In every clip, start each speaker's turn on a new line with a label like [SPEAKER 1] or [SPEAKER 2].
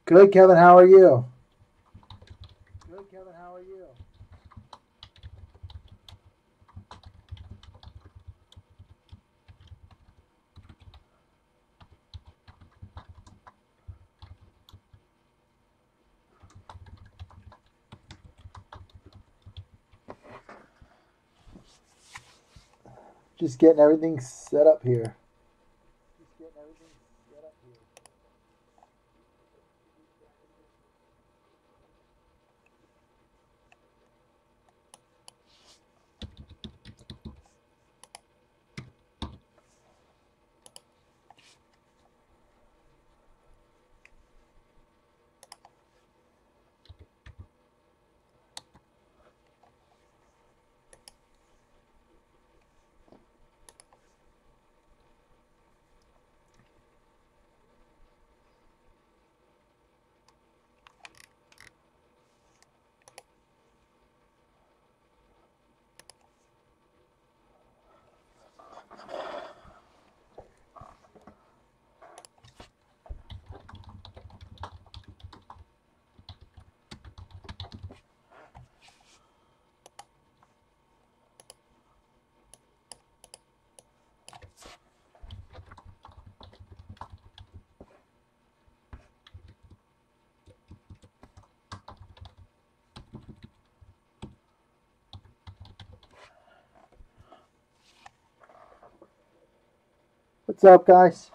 [SPEAKER 1] Good, Kevin. How are you? Good, Kevin. How are you? Just getting everything set up here. Just getting everything set up here. What's up, guys?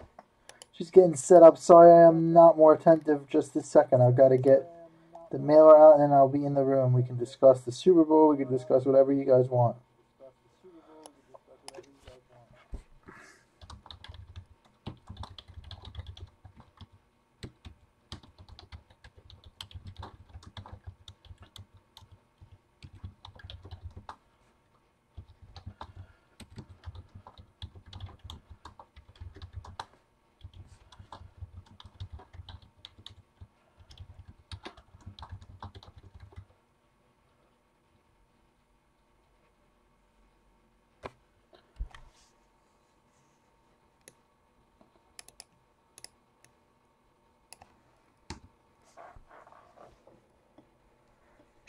[SPEAKER 1] Just getting set up. Sorry I am not more attentive just this second. I've got to get the mailer out and then I'll be in the room. We can discuss the Super Bowl. We can discuss whatever you guys want.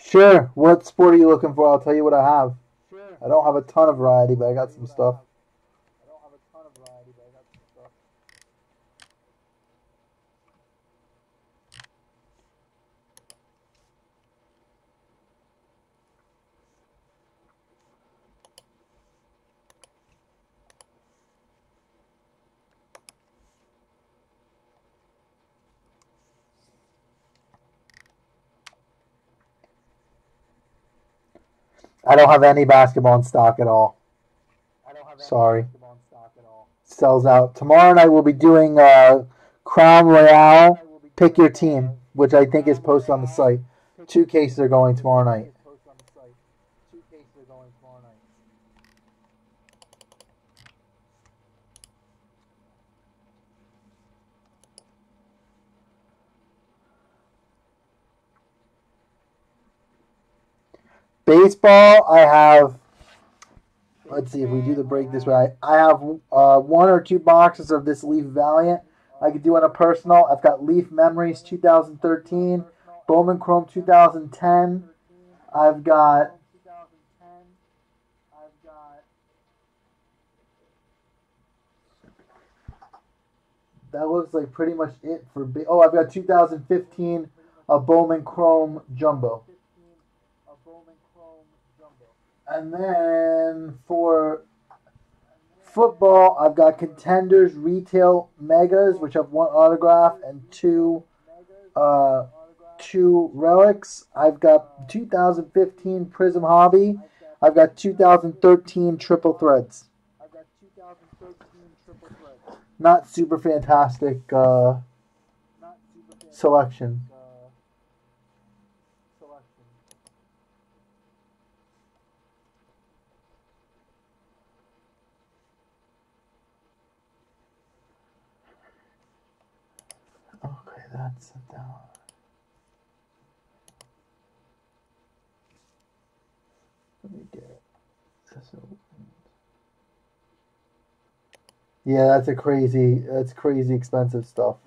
[SPEAKER 1] Sure. What sport are you looking for? I'll tell you what I have. I don't have a ton of variety, but I got some stuff. I don't have any basketball in stock at all. Sorry. Sells out. Tomorrow night we'll be doing Crown Royale. Pick your team, which I think is posted on the site. 2 cases are going tomorrow night. Baseball, I have. Let's see if we do the break this way. I have 1 or 2 boxes of this Leaf Valiant. I could do on a personal. I've got Leaf Memories 2013, Bowman Chrome 2010. I've got. That looks like pretty much it for. Oh, I've got 2015 a Bowman Chrome Jumbo. And then for football, I've got Contenders Retail Megas, which have 1 autograph and 2 relics. I've got 2015 Prism Hobby. I've got 2013 Triple Threads. Not super fantastic selection. Okay, that's down. Let me get it. Yeah, that's crazy expensive stuff.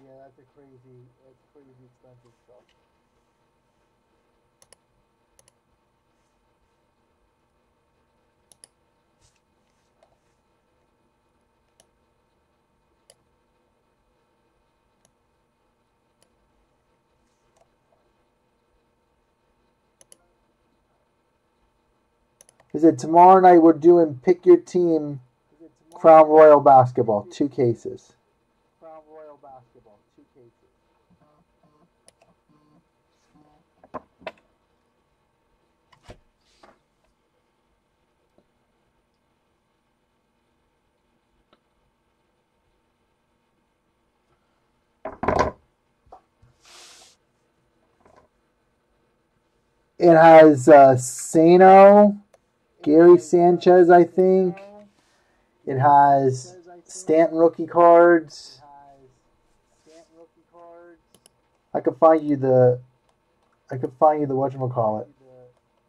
[SPEAKER 1] He said tomorrow night we're doing pick your team Crown Royal basketball, 2 cases. It has Sano, Gary Sanchez, I think. It has Stanton rookie cards. I could find you the whatchamacallit.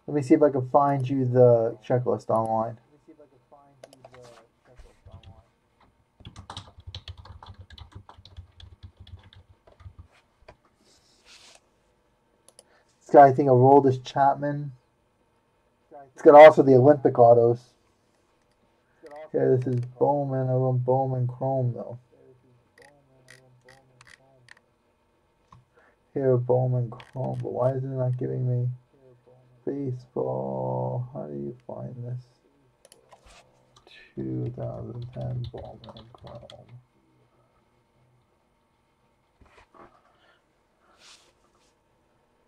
[SPEAKER 1] Let me see if I can find you the checklist online. This guy, I think, Aroldis Chapman. It's got also the Olympic autos. Here, this is Bowman. I want Bowman Chrome, though. Here, Bowman Chrome. But why is it not giving me baseball? How do you find this? 2010 Bowman Chrome.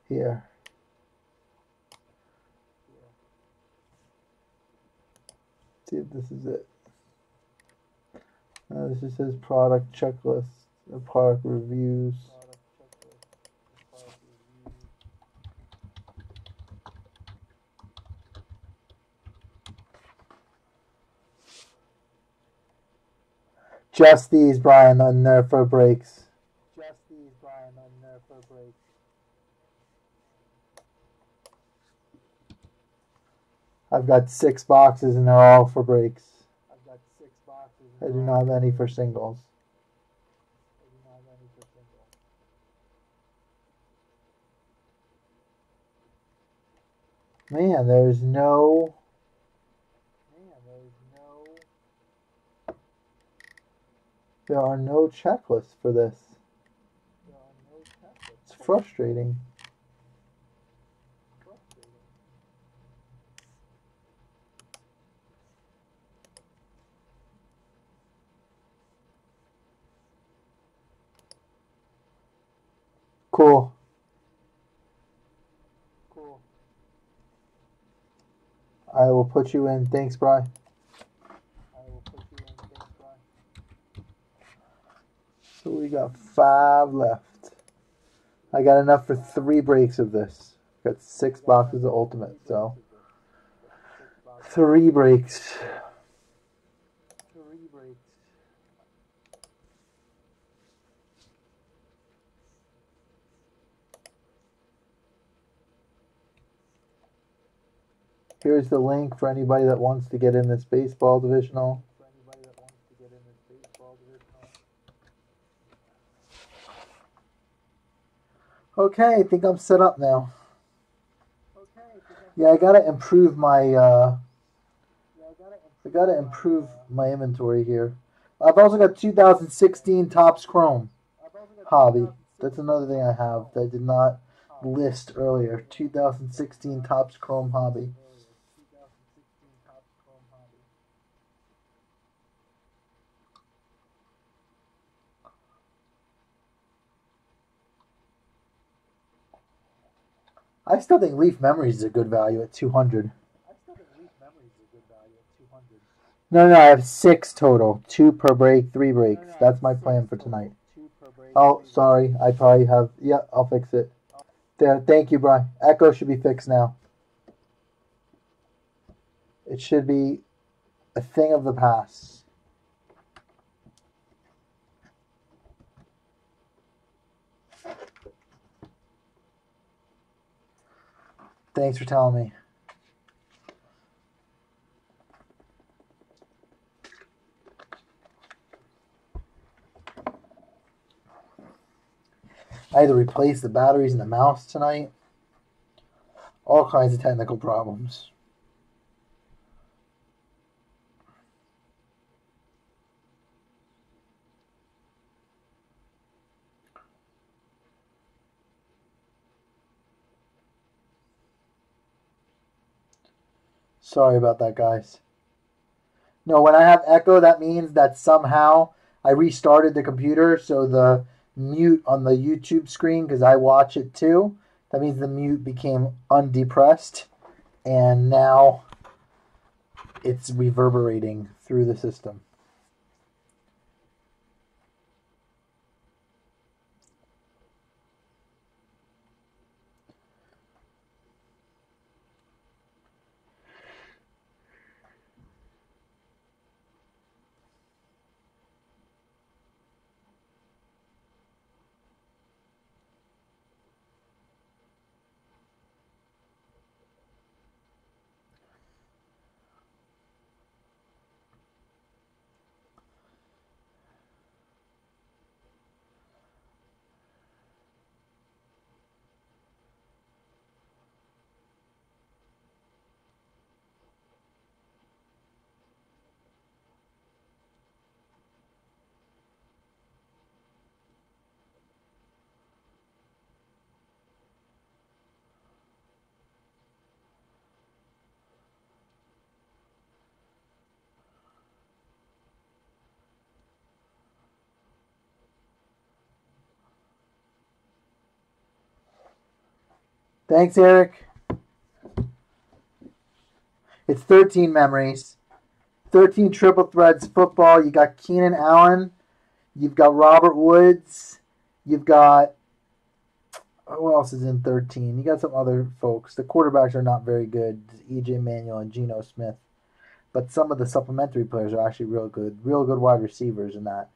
[SPEAKER 1] Here. See if this is it. This just says product checklist, product reviews. Just these, Brian, on there for breaks. I've got 6 boxes and they're all for breaks. I do not have any for singles. Man, there's no... There are no checklists for this. It's frustrating. Cool. I will put you in. Thanks, Bri. So we got 5 left. I got enough for 3 breaks of this. Got 6 boxes of Ultimate, so 3 breaks. Here's the link for anybody that wants to get in this baseball divisional. Okay, I think I'm set up now. Yeah, I gotta improve my inventory here. I've also got 2016 Topps Chrome Hobby. That's another thing I have that I did not list earlier. 2016 Topps Chrome Hobby. I still think Leaf Memories is a good value at 200. No, I have 6 total. 2 per break, 3 breaks. That's my plan for tonight. Oh, sorry. I probably have... Yeah, I'll fix it. There. Thank you, Brian. Echo should be fixed now. It should be a thing of the past. Thanks for telling me. I had to replace the batteries in the mouse tonight. All kinds of technical problems. Sorry about that, guys. No, when I have echo, that means that somehow I restarted the computer, so the mute on the YouTube screen, because I watch it too, that means the mute became undepressed, and now it's reverberating through the system. Thanks, Eric. It's 13 memories. 13 triple threads football. You got Keenan Allen. You've got Robert Woods. You've got, who else is in 13? You got some other folks. The quarterbacks are not very good. E.J. Manuel and Geno Smith. But some of the supplementary players are actually real good. Real good wide receivers in that.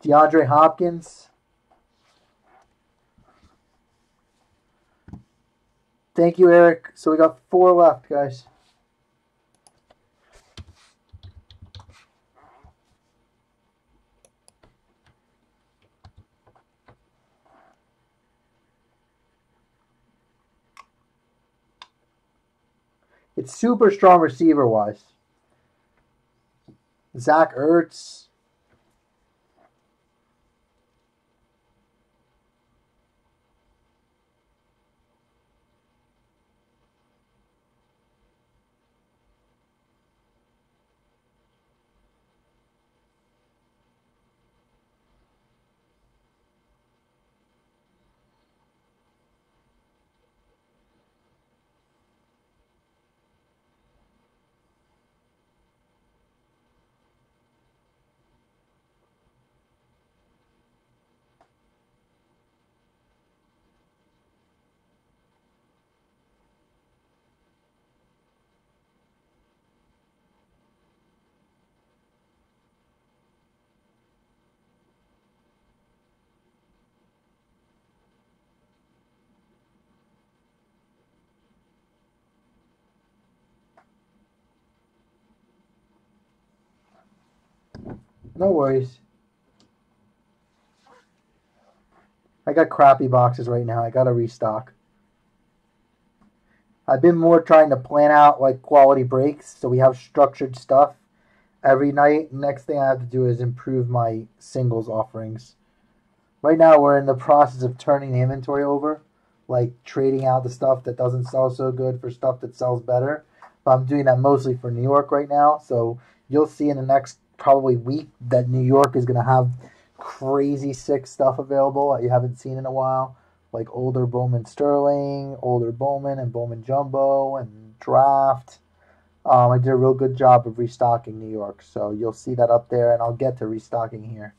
[SPEAKER 1] DeAndre Hopkins. Thank you, Eric. So we got 4 left, guys. It's super strong receiver-wise. Zach Ertz. No worries. I got crappy boxes right now. I got to restock. I've been more trying to plan out like quality breaks so we have structured stuff every night. Next thing I have to do is improve my singles offerings. Right now we're in the process of turning the inventory over, like trading out the stuff that doesn't sell so good for stuff that sells better. But I'm doing that mostly for New York right now, so you'll see in the next probably week that New York is going to have crazy sick stuff available that you haven't seen in a while, like older Bowman Sterling, older Bowman and Bowman Jumbo and Draft. I did a real good job of restocking New York, so you'll see that up there, and I'll get to restocking here.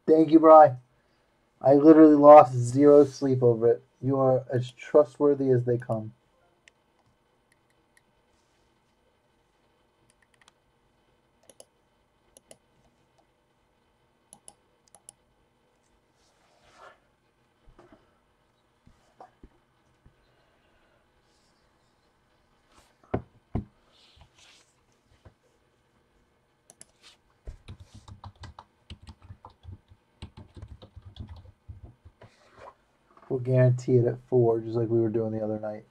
[SPEAKER 1] Thank you, Bri. I literally lost 0 sleep over it. You are as trustworthy as they come. We'll guarantee it at 4, just like we were doing the other night.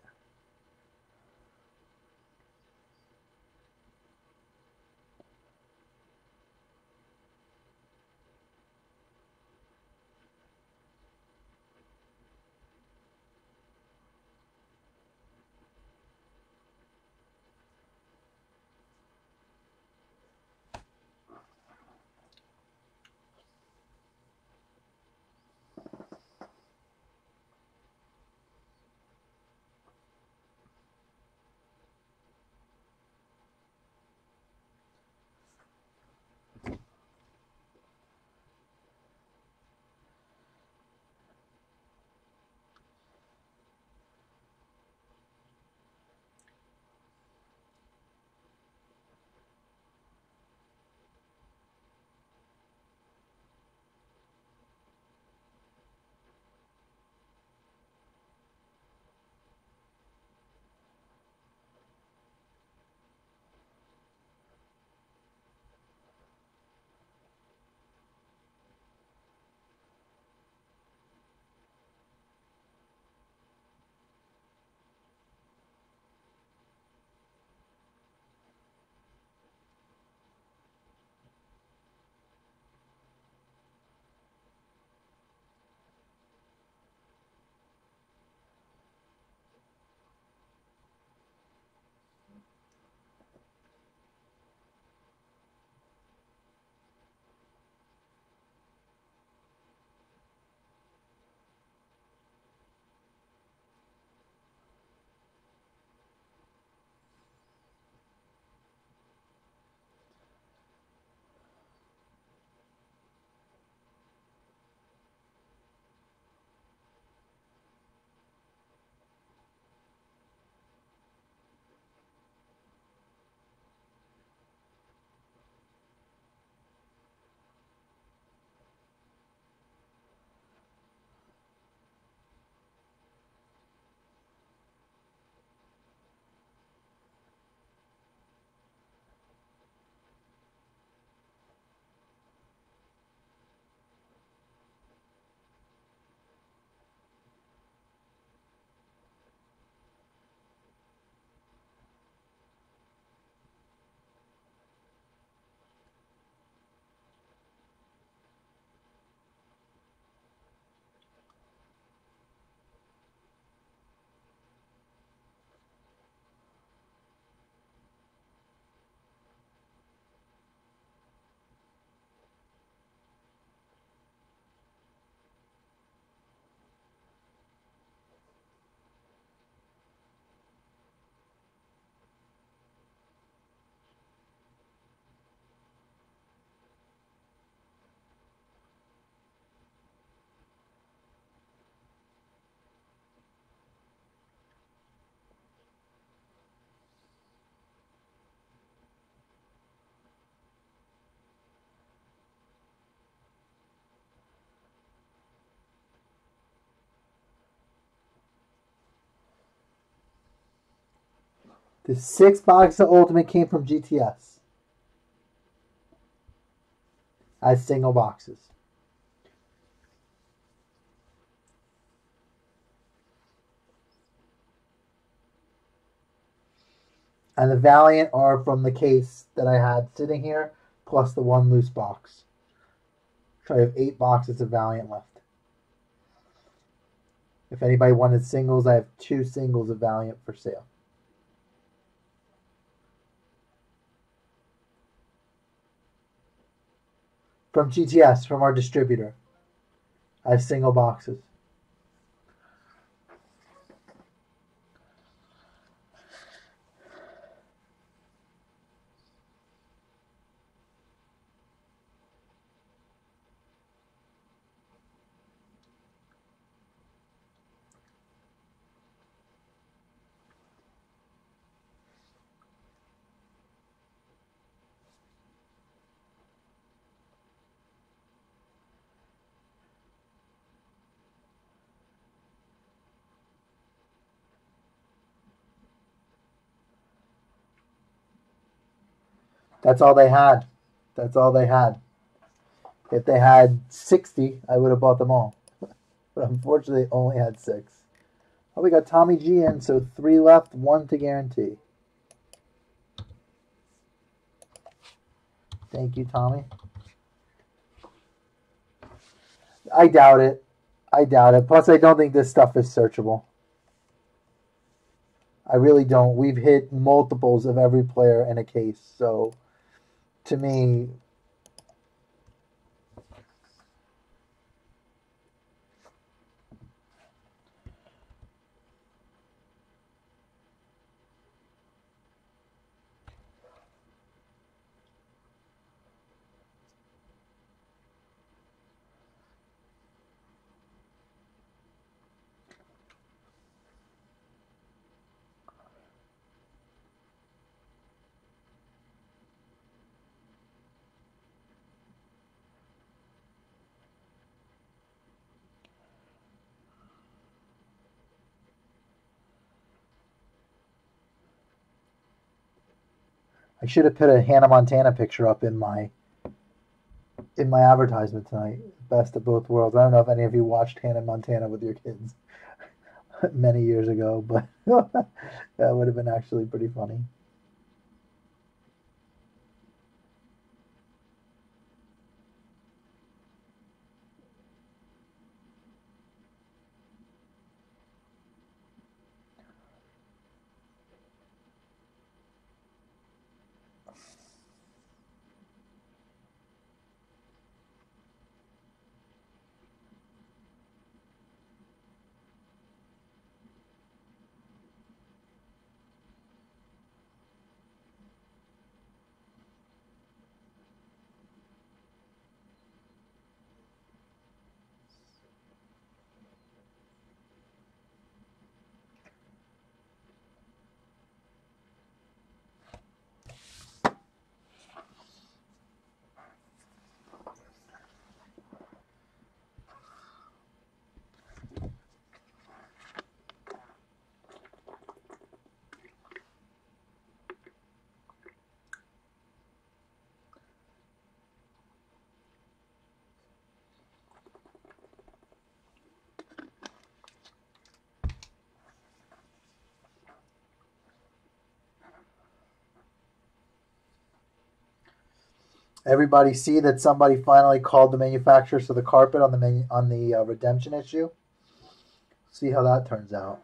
[SPEAKER 1] The 6 boxes of Ultimate came from GTS as single boxes. And the Valiant are from the case that I had sitting here, plus the 1 loose box. So I have 8 boxes of Valiant left. If anybody wanted singles, I have 2 singles of Valiant for sale. From GTS, from our distributor. I have single boxes. That's all they had. That's all they had. If they had 60, I would have bought them all. But unfortunately, they only had 6. Oh, we got Tommy G in, so 3 left, 1 to guarantee. Thank you, Tommy. I doubt it. I doubt it. Plus, I don't think this stuff is searchable. I really don't. We've hit multiples of every player in a case. So, to me, I should have put a Hannah Montana picture up in my advertisement tonight. Best of both worlds. I don't know if any of you watched Hannah Montana with your kids many years ago, but that would have been actually pretty funny. Everybody see that somebody finally called the manufacturers of the carpet on the redemption issue? See how that turns out.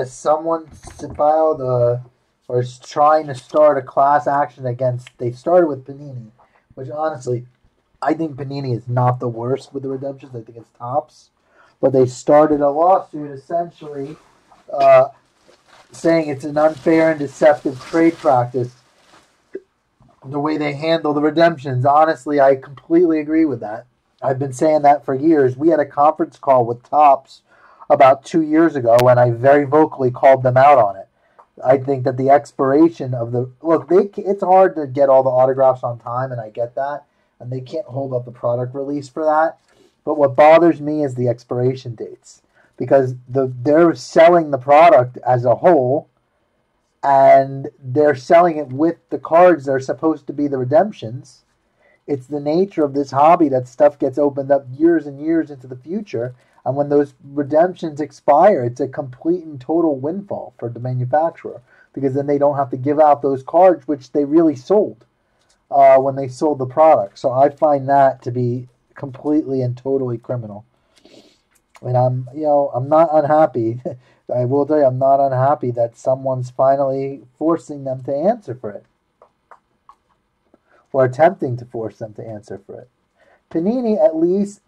[SPEAKER 1] Someone filed or is trying to start a class action against. They started with Panini, which honestly, I think Panini is not the worst with the redemptions. I think it's Topps, but they started a lawsuit essentially saying it's an unfair and deceptive trade practice the way they handle the redemptions. Honestly, I completely agree with that. I've been saying that for years. We had a conference call with Topps about 2 years ago, and I very vocally called them out on it. I think that the expiration of the look, it's hard to get all the autographs on time, and I get that, and they can't hold up the product release for that. But what bothers me is the expiration dates because they're selling the product as a whole, and they're selling it with the cards that are supposed to be the redemptions. It's the nature of this hobby that stuff gets opened up years and years into the future. And when those redemptions expire, it's a complete and total windfall for the manufacturer because then they don't have to give out those cards, which they really sold when they sold the product. So I find that to be completely and totally criminal. And I'm not unhappy. I will tell you, I'm not unhappy that someone's finally forcing them to answer for it. Or attempting to force them to answer for it. Panini, at least,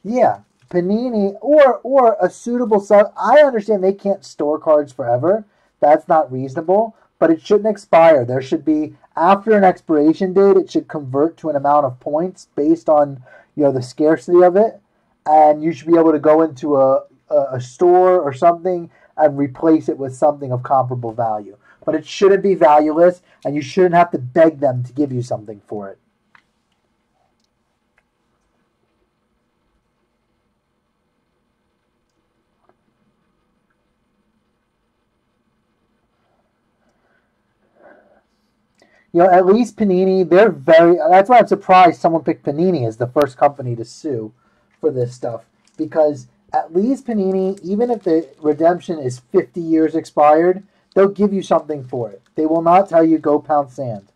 [SPEAKER 1] yeah. Panini or a suitable sub. I understand they can't store cards forever. That's not reasonable, but it shouldn't expire. There should be, after an expiration date, it should convert to an amount of points based on, you know, the scarcity of it, and you should be able to go into a store or something and replace it with something of comparable value. But it shouldn't be valueless, and you shouldn't have to beg them to give you something for it. You know, at least Panini, they're very. That's why I'm surprised someone picked Panini as the first company to sue for this stuff. Because at least Panini, even if the redemption is 50 years expired, they'll give you something for it. They will not tell you go pound sand.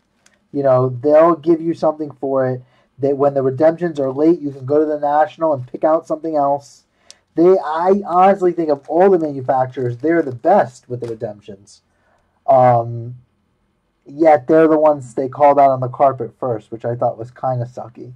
[SPEAKER 1] You know, they'll give you something for it. That when the redemptions are late, you can go to the National and pick out something else. I honestly think of all the manufacturers, they're the best with the redemptions. Yet they're the ones they called out on the carpet first, which I thought was kind of sucky.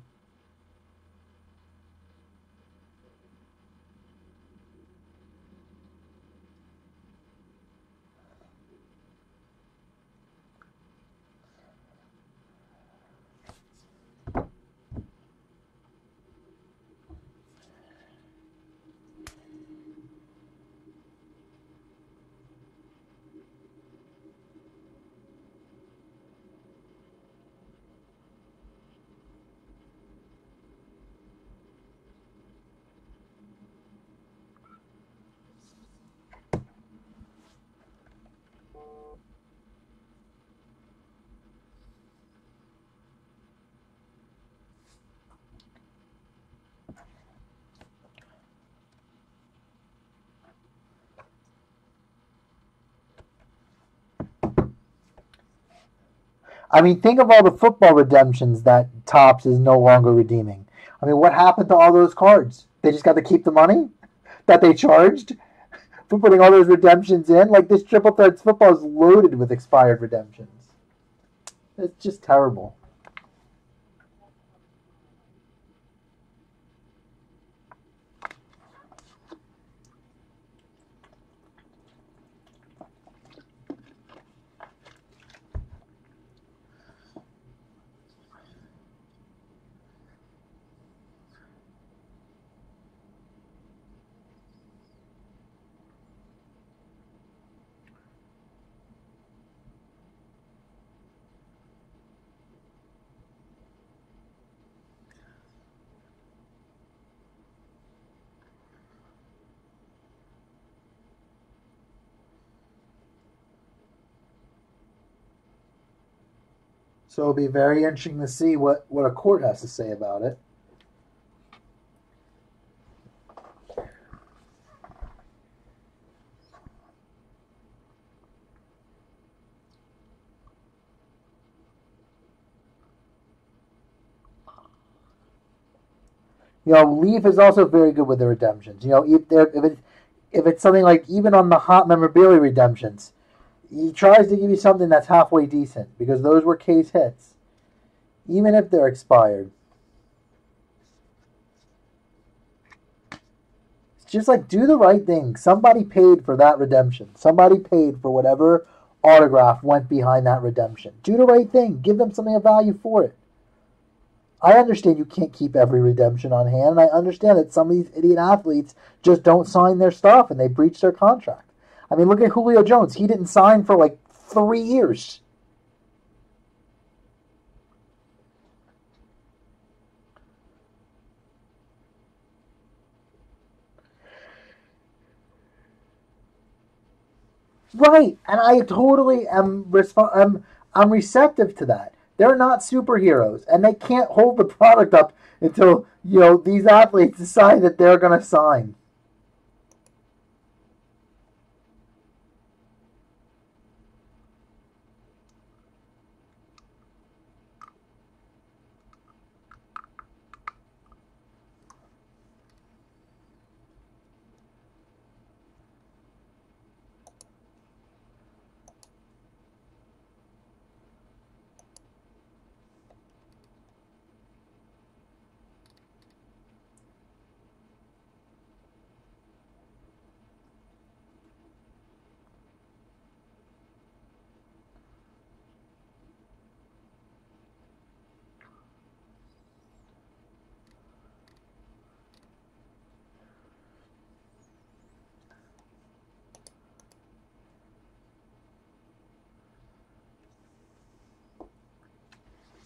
[SPEAKER 1] I mean, think of all the football redemptions that Topps is no longer redeeming. I mean, what happened to all those cards? They just got to keep the money that they charged for putting all those redemptions in? Like, this Triple Threats football is loaded with expired redemptions. It's just terrible. So it'll be very interesting to see what a court has to say about it. You know, Leaf is also very good with the redemptions. You know, if it's something like even on the hot memorabilia redemptions, he tries to give you something that's halfway decent because those were case hits, even if they're expired. It's just like do the right thing. Somebody paid for that redemption. Somebody paid for whatever autograph went behind that redemption. Do the right thing. Give them something of value for it. I understand you can't keep every redemption on hand, and I understand that some of these idiot athletes just don't sign their stuff and they breach their contract. I mean, look at Julio Jones. He didn't sign for like 3 years. Right, and I totally I'm receptive to that. They're not superheroes, and they can't hold the product up until these athletes decide that they're going to sign.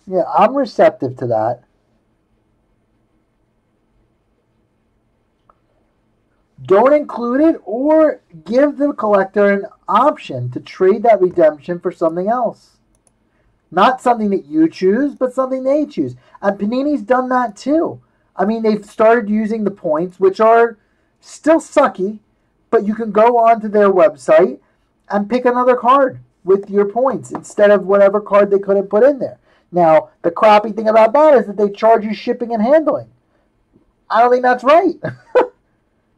[SPEAKER 1] Yeah, I'm receptive to that. Don't include it or give the collector an option to trade that redemption for something else. Not something that you choose, but something they choose. And Panini's done that too. I mean, they've started using the points, which are still sucky, but you can go onto their website and pick another card with your points instead of whatever card they couldn't put in there. Now, the crappy thing about that is that they charge you shipping and handling. I don't think that's right.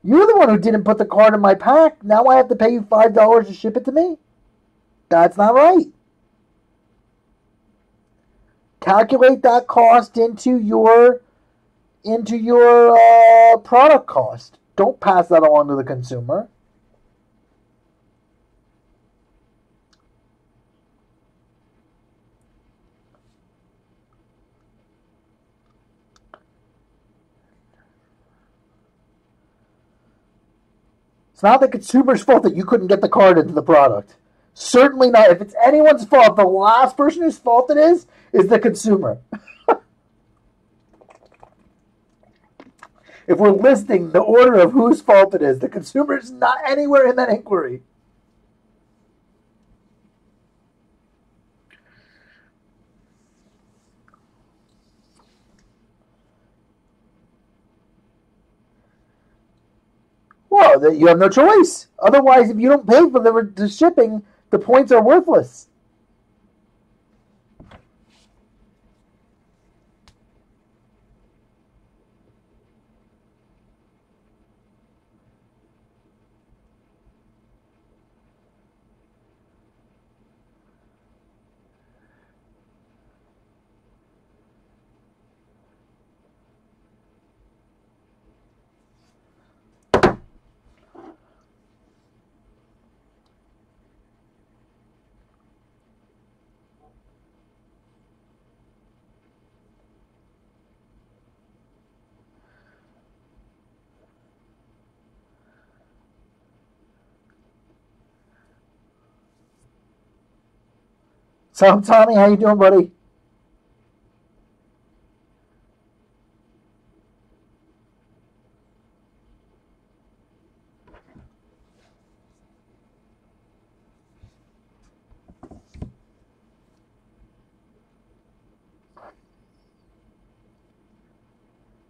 [SPEAKER 1] You're the one who didn't put the card in my pack. Now I have to pay you $5 to ship it to me? That's not right. Calculate that cost into your product cost. Don't pass that on to the consumer. It's not the consumer's fault that you couldn't get the card into the product. Certainly not. If it's anyone's fault, the last person whose fault it is the consumer. If we're listing the order of whose fault it is, the consumer is not anywhere in that inquiry. Well, you have no choice. Otherwise, if you don't pay for the shipping, the points are worthless. So, Tommy, how you doing, buddy?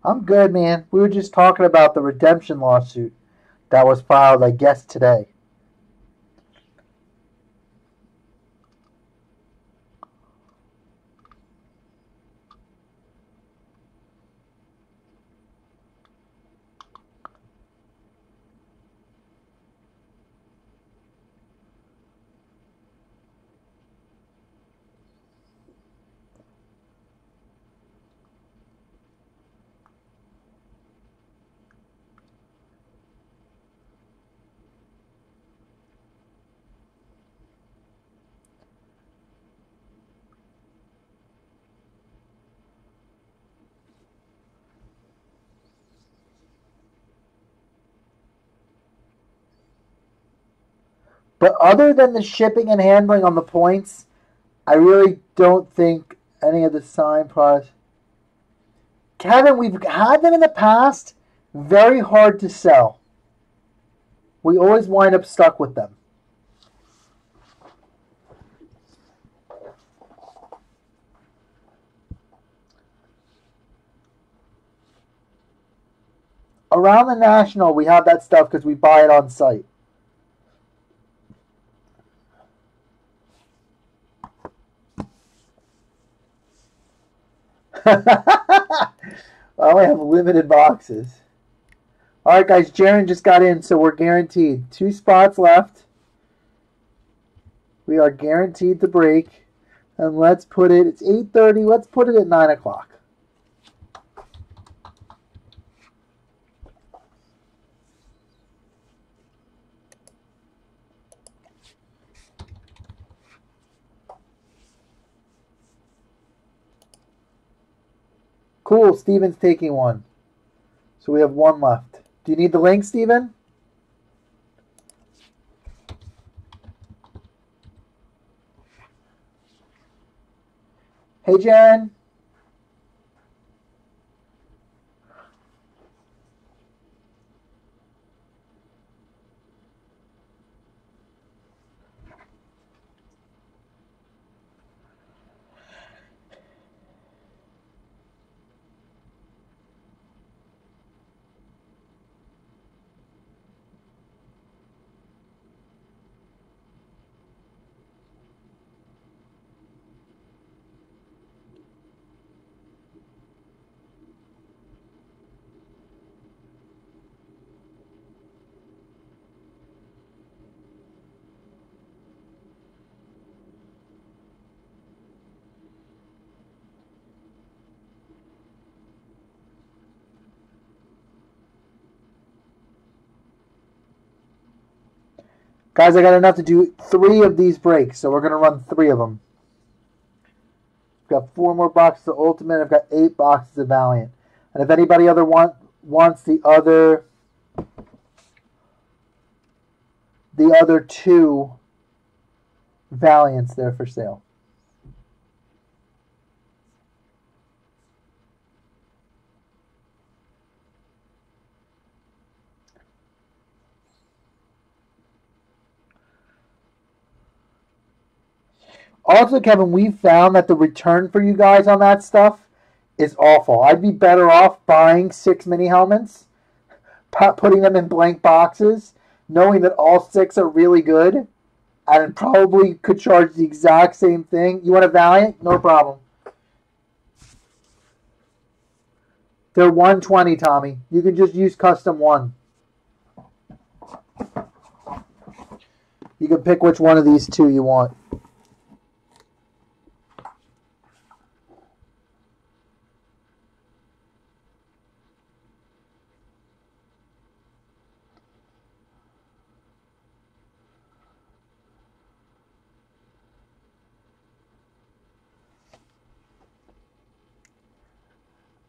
[SPEAKER 1] I'm good, man. We were just talking about the redemption lawsuit that was filed, I guess, today. But other than the shipping and handling on the points, I really don't think any of the signed products. Kevin, we've had them in the past. Very hard to sell. We always wind up stuck with them. Around the National, we have that stuff because we buy it on site. I only have limited boxes. All right, guys, Jaron just got in, so we're guaranteed. 2 spots left. We are guaranteed to break. And let's put it, it's 8:30, let's put it at 9 o'clock. Cool, Steven's taking one. So we have one left. Do you need the link, Steven? Hey, Jaron. Guys, I got enough to do 3 of these breaks, so we're going to run 3 of them. I've got 4 more boxes of Ultimate. I've got 8 boxes of Valiant. And if anybody wants the other 2 Valiants, they're for sale. Also, Kevin, we found that the return for you guys on that stuff is awful. I'd be better off buying 6 mini helmets, putting them in blank boxes, knowing that all 6 are really good, and probably could charge the exact same thing. You want a Valiant? No problem. They're 120, Tommy. You can just use custom 1. You can pick which one of these 2 you want.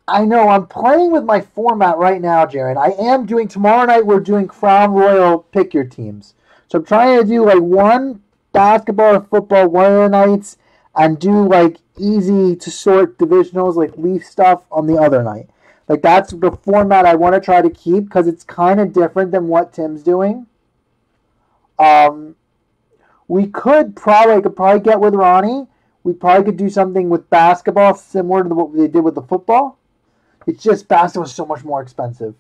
[SPEAKER 1] I know, I'm playing with my format right now, Jaron. I am doing, tomorrow night we're doing Crown Royal Pick Your Teams. So I'm trying to do like 1 basketball or football one of the nights and do like easy to sort divisionals like Leaf stuff on the other night. Like that's the format I want to try to keep because it's kind of different than what Tim's doing. We could probably, I could probably get with Ronnie. We probably could do something with basketball similar to what they did with the football. It's just basketball is so much more expensive.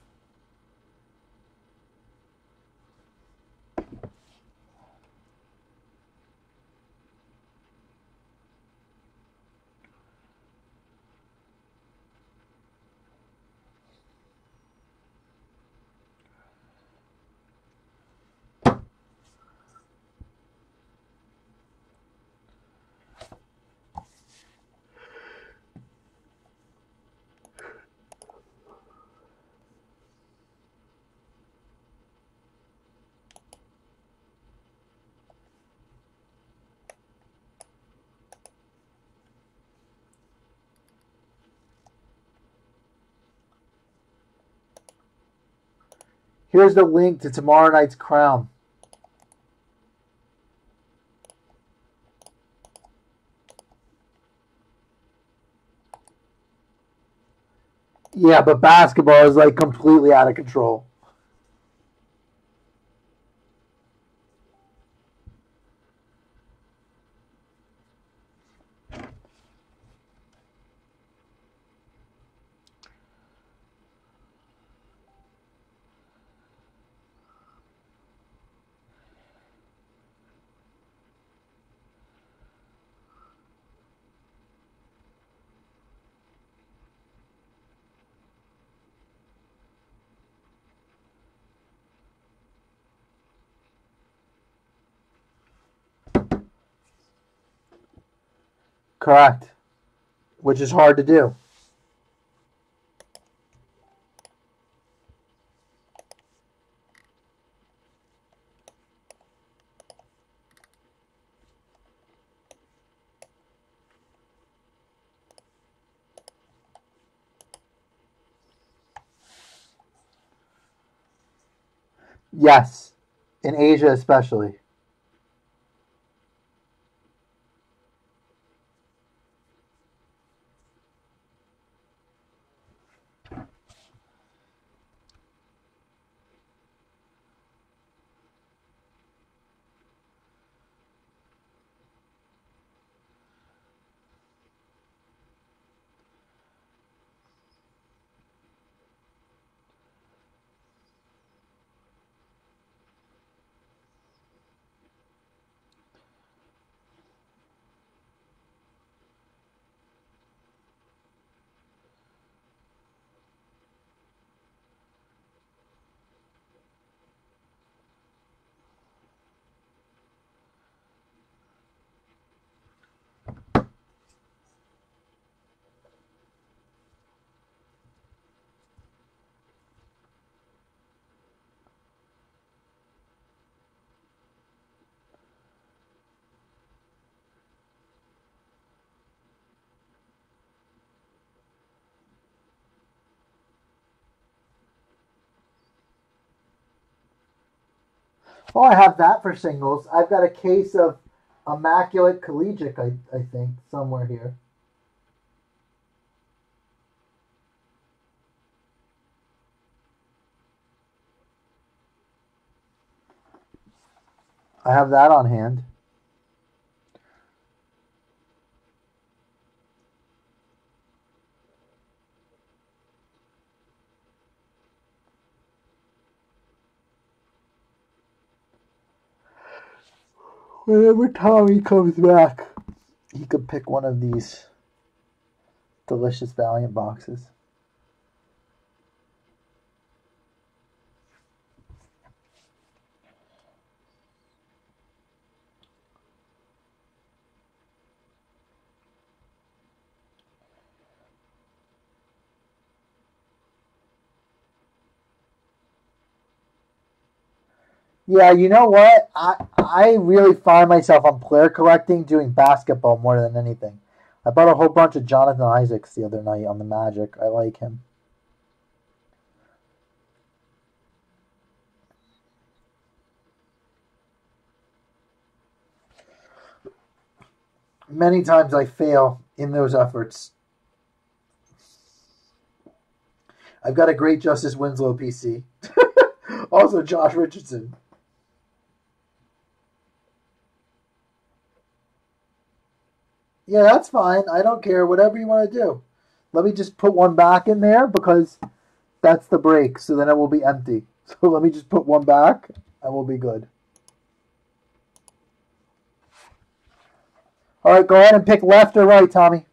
[SPEAKER 1] Here's the link to tomorrow night's Crown. Yeah, but basketball is like completely out of control. Correct. Which is hard to do. Yes. In Asia especially. Oh, I have that for singles. I've got a case of Immaculate Collegiate, I think, somewhere here. I have that on hand. Whenever Tommy comes back, he could pick one of these delicious Valiant boxes. Yeah, you know what? I really find myself on player collecting doing basketball more than anything. I bought a whole bunch of Jonathan Isaacs the other night on the Magic. I like him. Many times I fail in those efforts. I've got a great Justice Winslow PC. Also, Josh Richardson. Yeah, that's fine. I don't care. Whatever you want to do. Let me just put one back in there because that's the break. So then it will be empty. So let me just put one back and we'll be good. All right, go ahead and pick left or right, Tommy.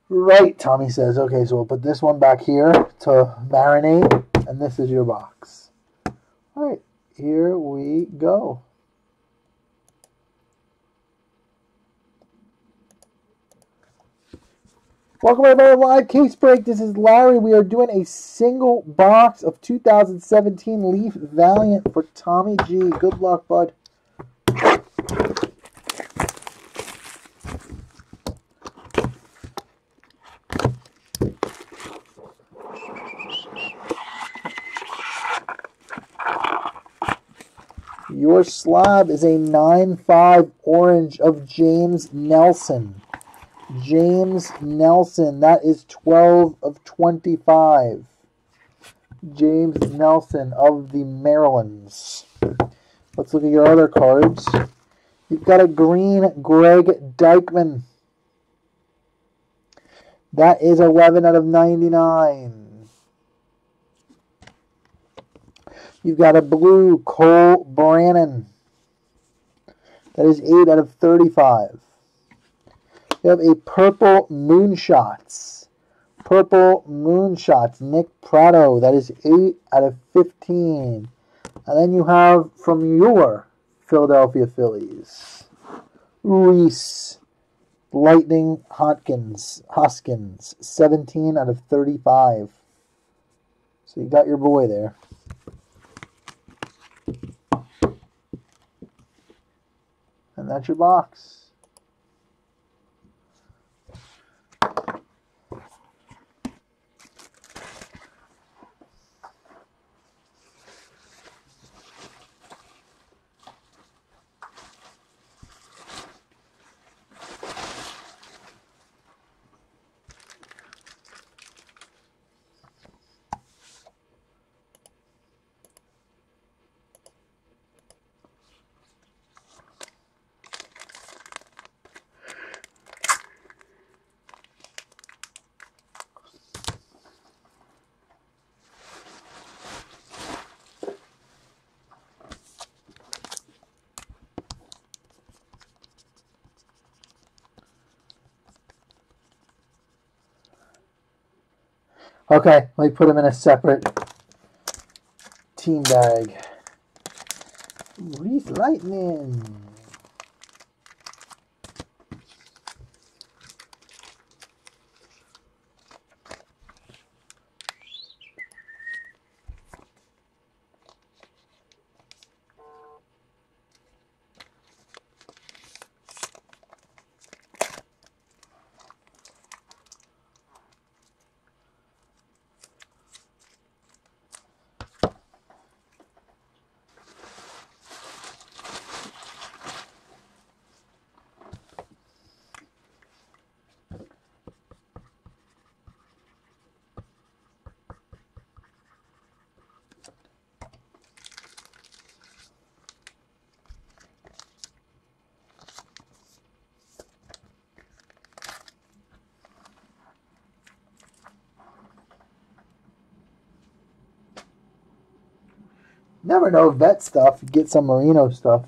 [SPEAKER 1] Right, Tommy says. Okay, so we'll put this one back here to marinate, and this is your box. All right, here we go. Welcome everybody to Live Case Break. This is Larry. We are doing a single box of 2017 Leaf Valiant for Tommy G. Good luck, bud. Your slab is a 9-5 orange of James Nelson. James Nelson, that is 12 of 25. James Nelson of the Marylands. Let's look at your other cards. You've got a green Greg Dykman. That is 11 out of 99. You've got a blue Cole Brannon. That is 8 out of 35. You have a purple Moonshots. Purple Moonshots. Nick Prado. That is 8 out of 15. And then you have from your Philadelphia Phillies, Reese Lightning Hoskins. 17 out of 35. So you got your boy there. And that's your box. Okay, let me put them in a separate team bag. Reese Lightning. never know, vet stuff. Get some merino stuff.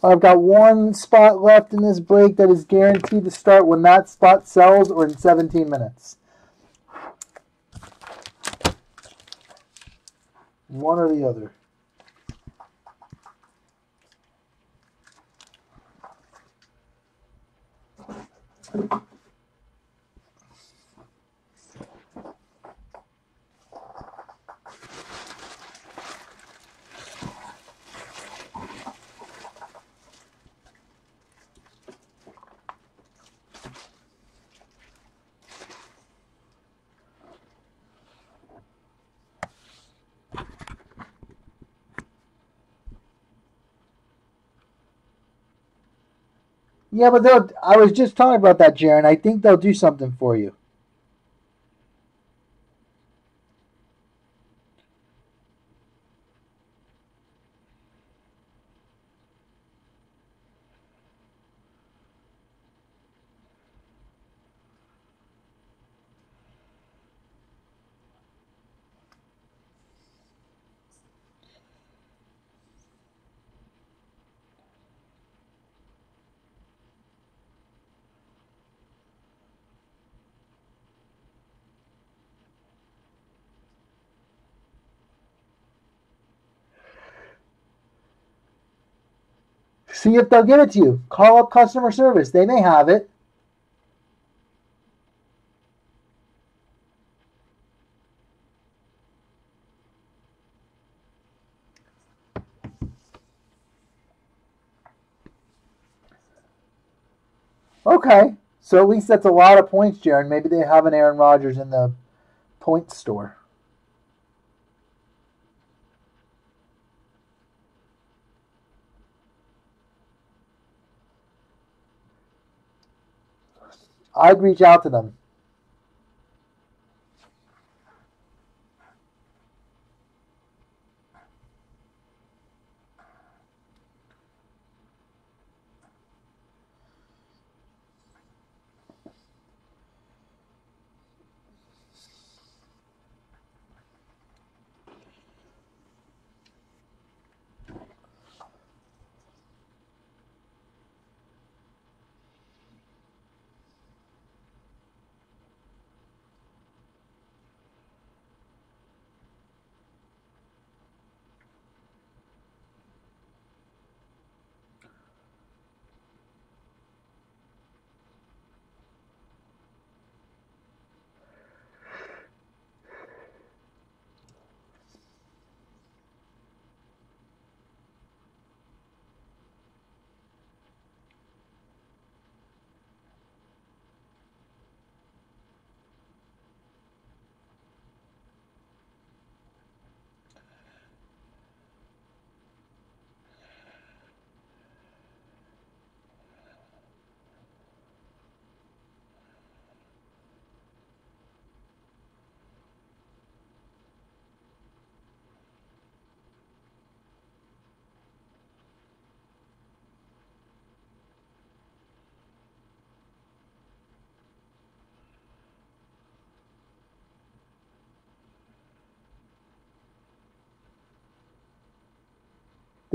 [SPEAKER 1] I've got one spot left in this break that is guaranteed to start when that spot sells or in 17 minutes. One or the other. Yeah, but I was just talking about that, Jaron. I think they'll do something for you. See if they'll give it to you. Call up customer service. They may have it. Okay. So at least that's a lot of points, Jaron. Maybe they have an Aaron Rodgers in the points store. I'd reach out to them.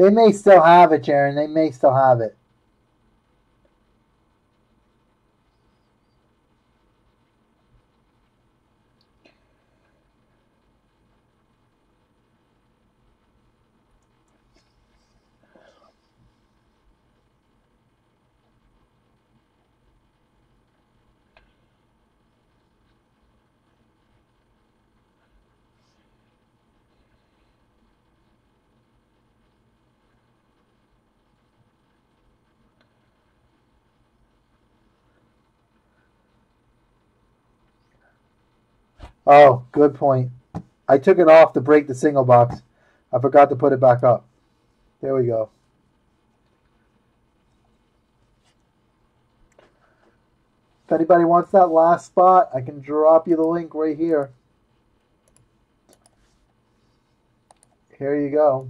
[SPEAKER 1] They may still have it, Jaron. They may still have it. Oh, good point. I took it off to break the single box. I forgot to put it back up. There we go. If anybody wants that last spot, I can drop you the link right here. Here you go.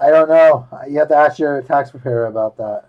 [SPEAKER 1] I don't know. You have to ask your tax preparer about that.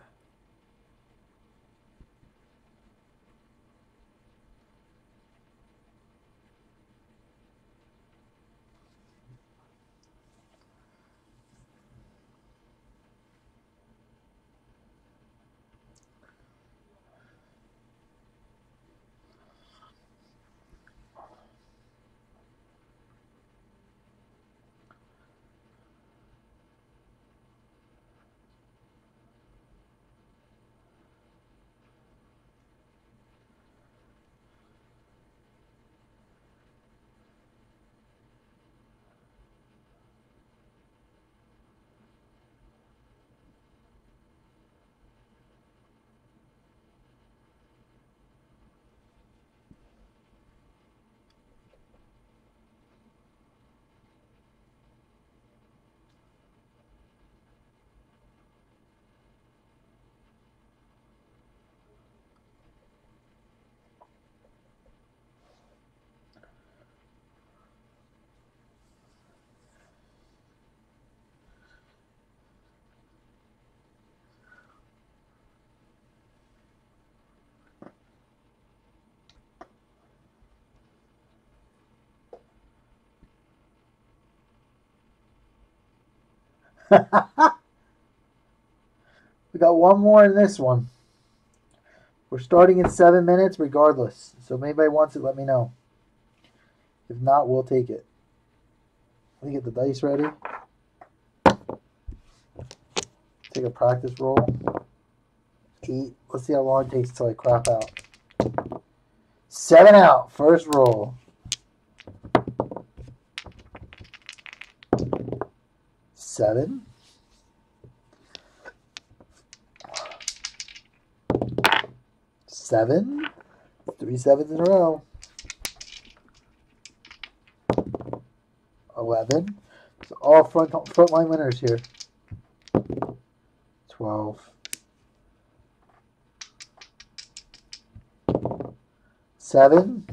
[SPEAKER 1] We got one more in this one. We're starting in 7 minutes regardless. So if anybody wants it, let me know. If not, we'll take it. Let me get the dice ready. Take a practice roll. 8. Let's see how long it takes till I crap out. 7 out. First roll. 7. 7. 3 7s in a row. 11. So all frontline winners here. 12. 7.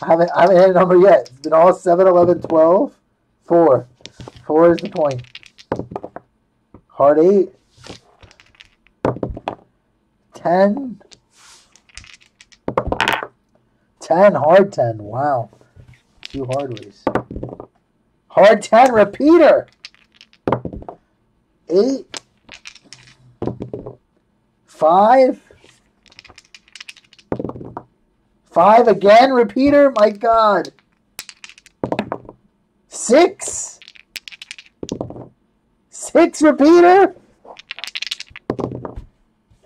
[SPEAKER 1] I haven't hit a number yet. It's been all 7, 11, 12. 4. 4 is the point. Hard 8. 10. 10. Hard 10. Wow. 2 hard ways. Hard 10. Repeater. 8. 5. 5 again. Repeater. My God. 6. 6 repeater.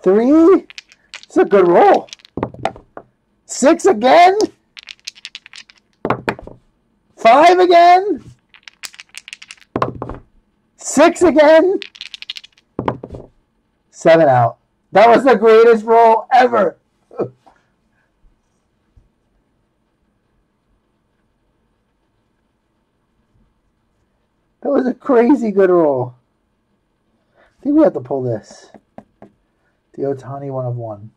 [SPEAKER 1] 3. It's a good roll. 6 again. 5 again. 6 again. 7 out. That was the greatest roll ever. That was a crazy good roll. I think we have to pull this. The Otani 1 of 1.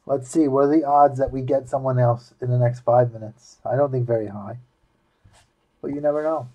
[SPEAKER 1] Let's see. What are the odds that we get someone else in the next 5 minutes? I don't think very high. But you never know.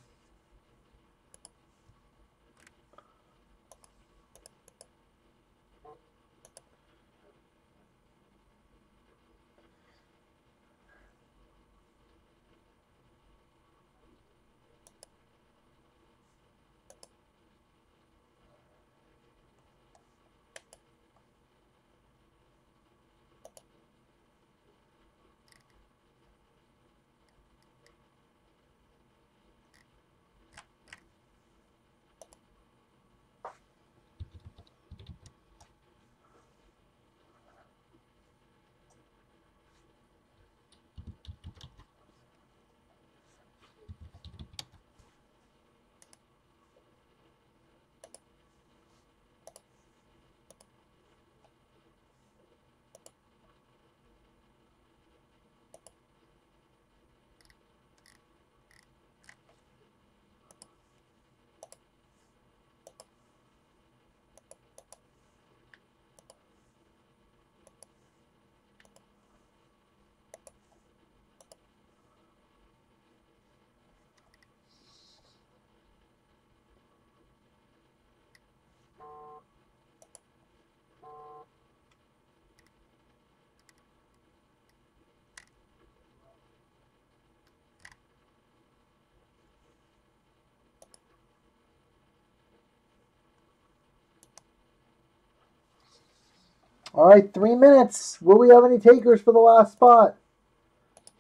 [SPEAKER 1] All right, 3 minutes. Will we have any takers for the last spot?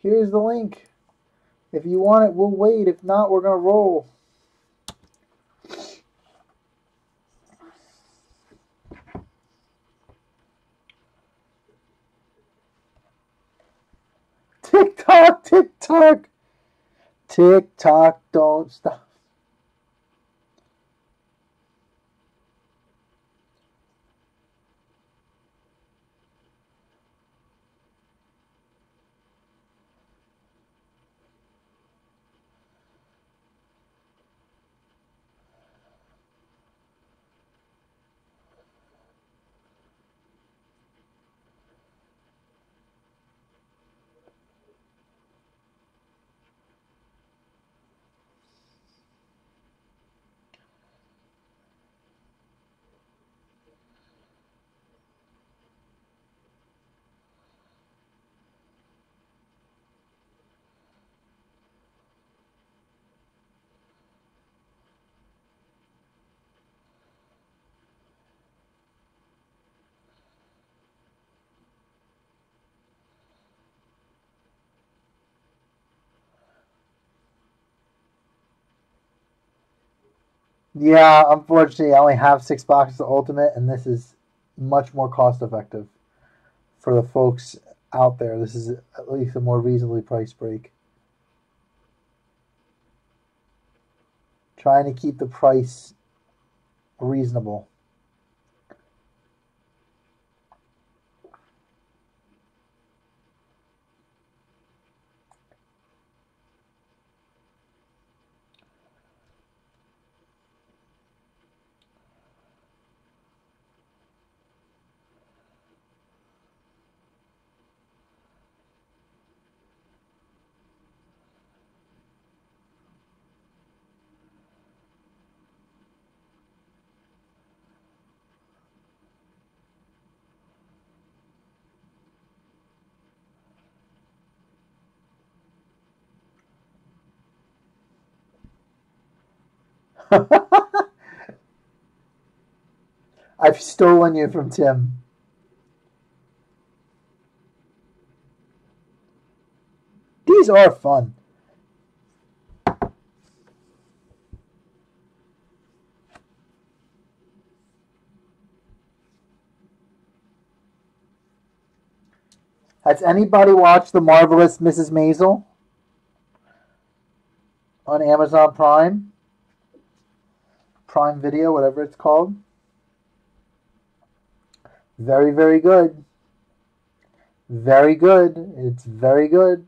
[SPEAKER 1] Here's the link. If you want it, we'll wait. If not, we're going to roll. Tick tock, tick tock. Tick tock, don't stop. Yeah, unfortunately, I only have 6 boxes of Ultimate, and this is much more cost effective for the folks out there. This is at least a more reasonably priced break. Trying to keep the price reasonable. I've stolen you from Tim. These are fun. Has anybody watched The Marvelous Mrs. Maisel on Amazon Prime? Prime Video, whatever it's called. Very, very good. Very good. It's very good.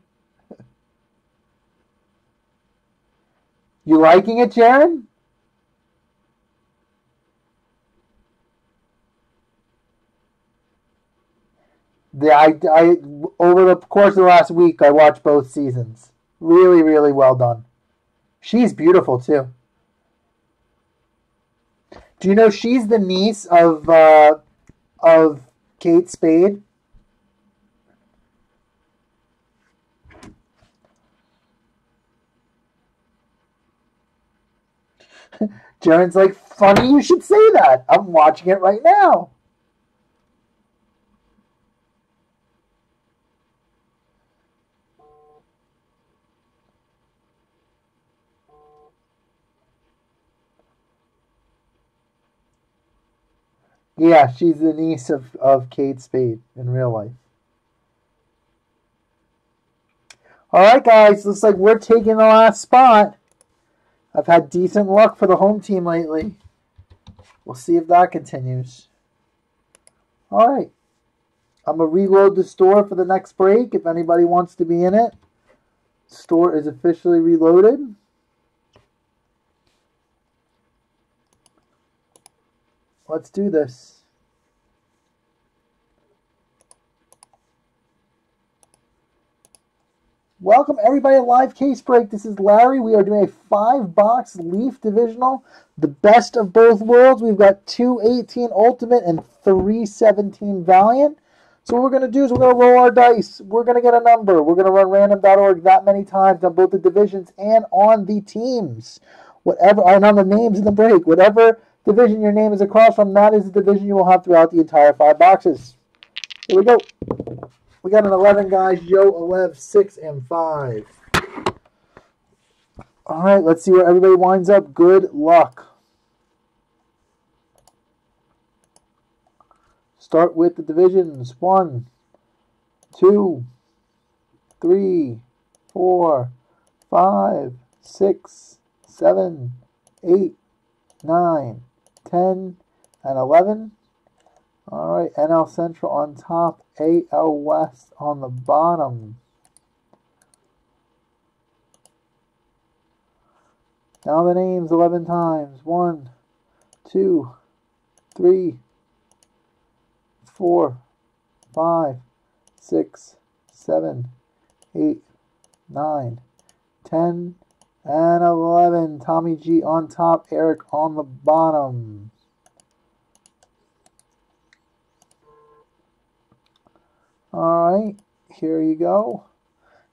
[SPEAKER 1] You liking it, Jaron? I over the course of the last week, I watched both seasons. Really, really well done. She's beautiful too. Do you know she's the niece of Kate Spade? Jaren's like, funny you should say that. I'm watching it right now. Yeah, she's the niece of Kate Spade in real life. Alright, guys, looks like we're taking the last spot. I've had decent luck for the home team lately. We'll see if that continues. Alright. I'm going to reload the store for the next break if anybody wants to be in it. Store is officially reloaded. Let's do this. Welcome everybody to Live Case Break. This is Larry. We are doing a 5-box Leaf Divisional. The best of both worlds. We've got 218 Ultimate and 317 Valiant. So what we're going to do is we're going to roll our dice. We're going to get a number. We're going to run random.org that many times on both the divisions and on the teams. Whatever, and on the names in the break. Whatever division your name is across from, that is the division you will have throughout the entire 5 boxes. Here we go. We got an 11, guys. Joe, 11, 6, and 5. All right, let's see where everybody winds up. Good luck. Start with the divisions. 1, 2, 3, 4, 5, 6, 7, 8, 9, 10, and 11. All right, NL Central on top, AL West on the bottom. Now the names 11 times. 1, 2, 3, 4, 5, 6, 7, 8, 9, 10, and 11. Tommy G on top, Eric on the bottom. All right, here you go.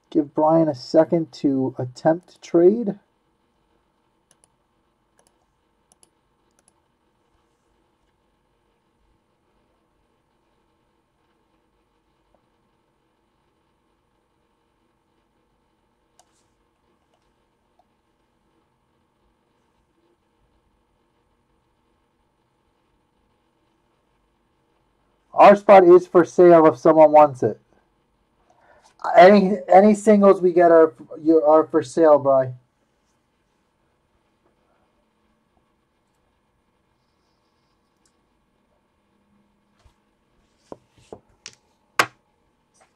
[SPEAKER 1] Give Brian a second to attempt to trade. Our spot is for sale if someone wants it. Any singles we get are for sale, Bri.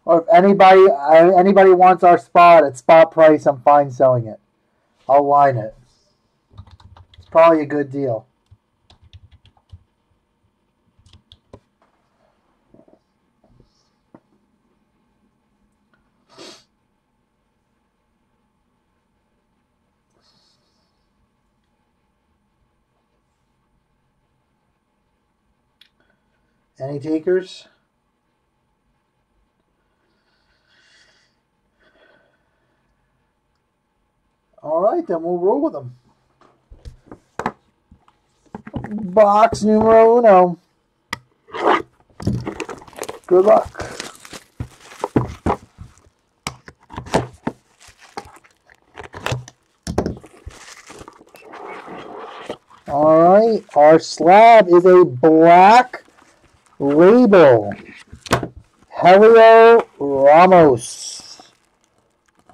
[SPEAKER 1] Or if anybody wants our spot at spot price, I'm fine selling it. I'll line it. It's probably a good deal. Any takers? All right, then we'll roll with them. Box numero uno. Good luck. All right, our slab is a black label. Helio Ramos.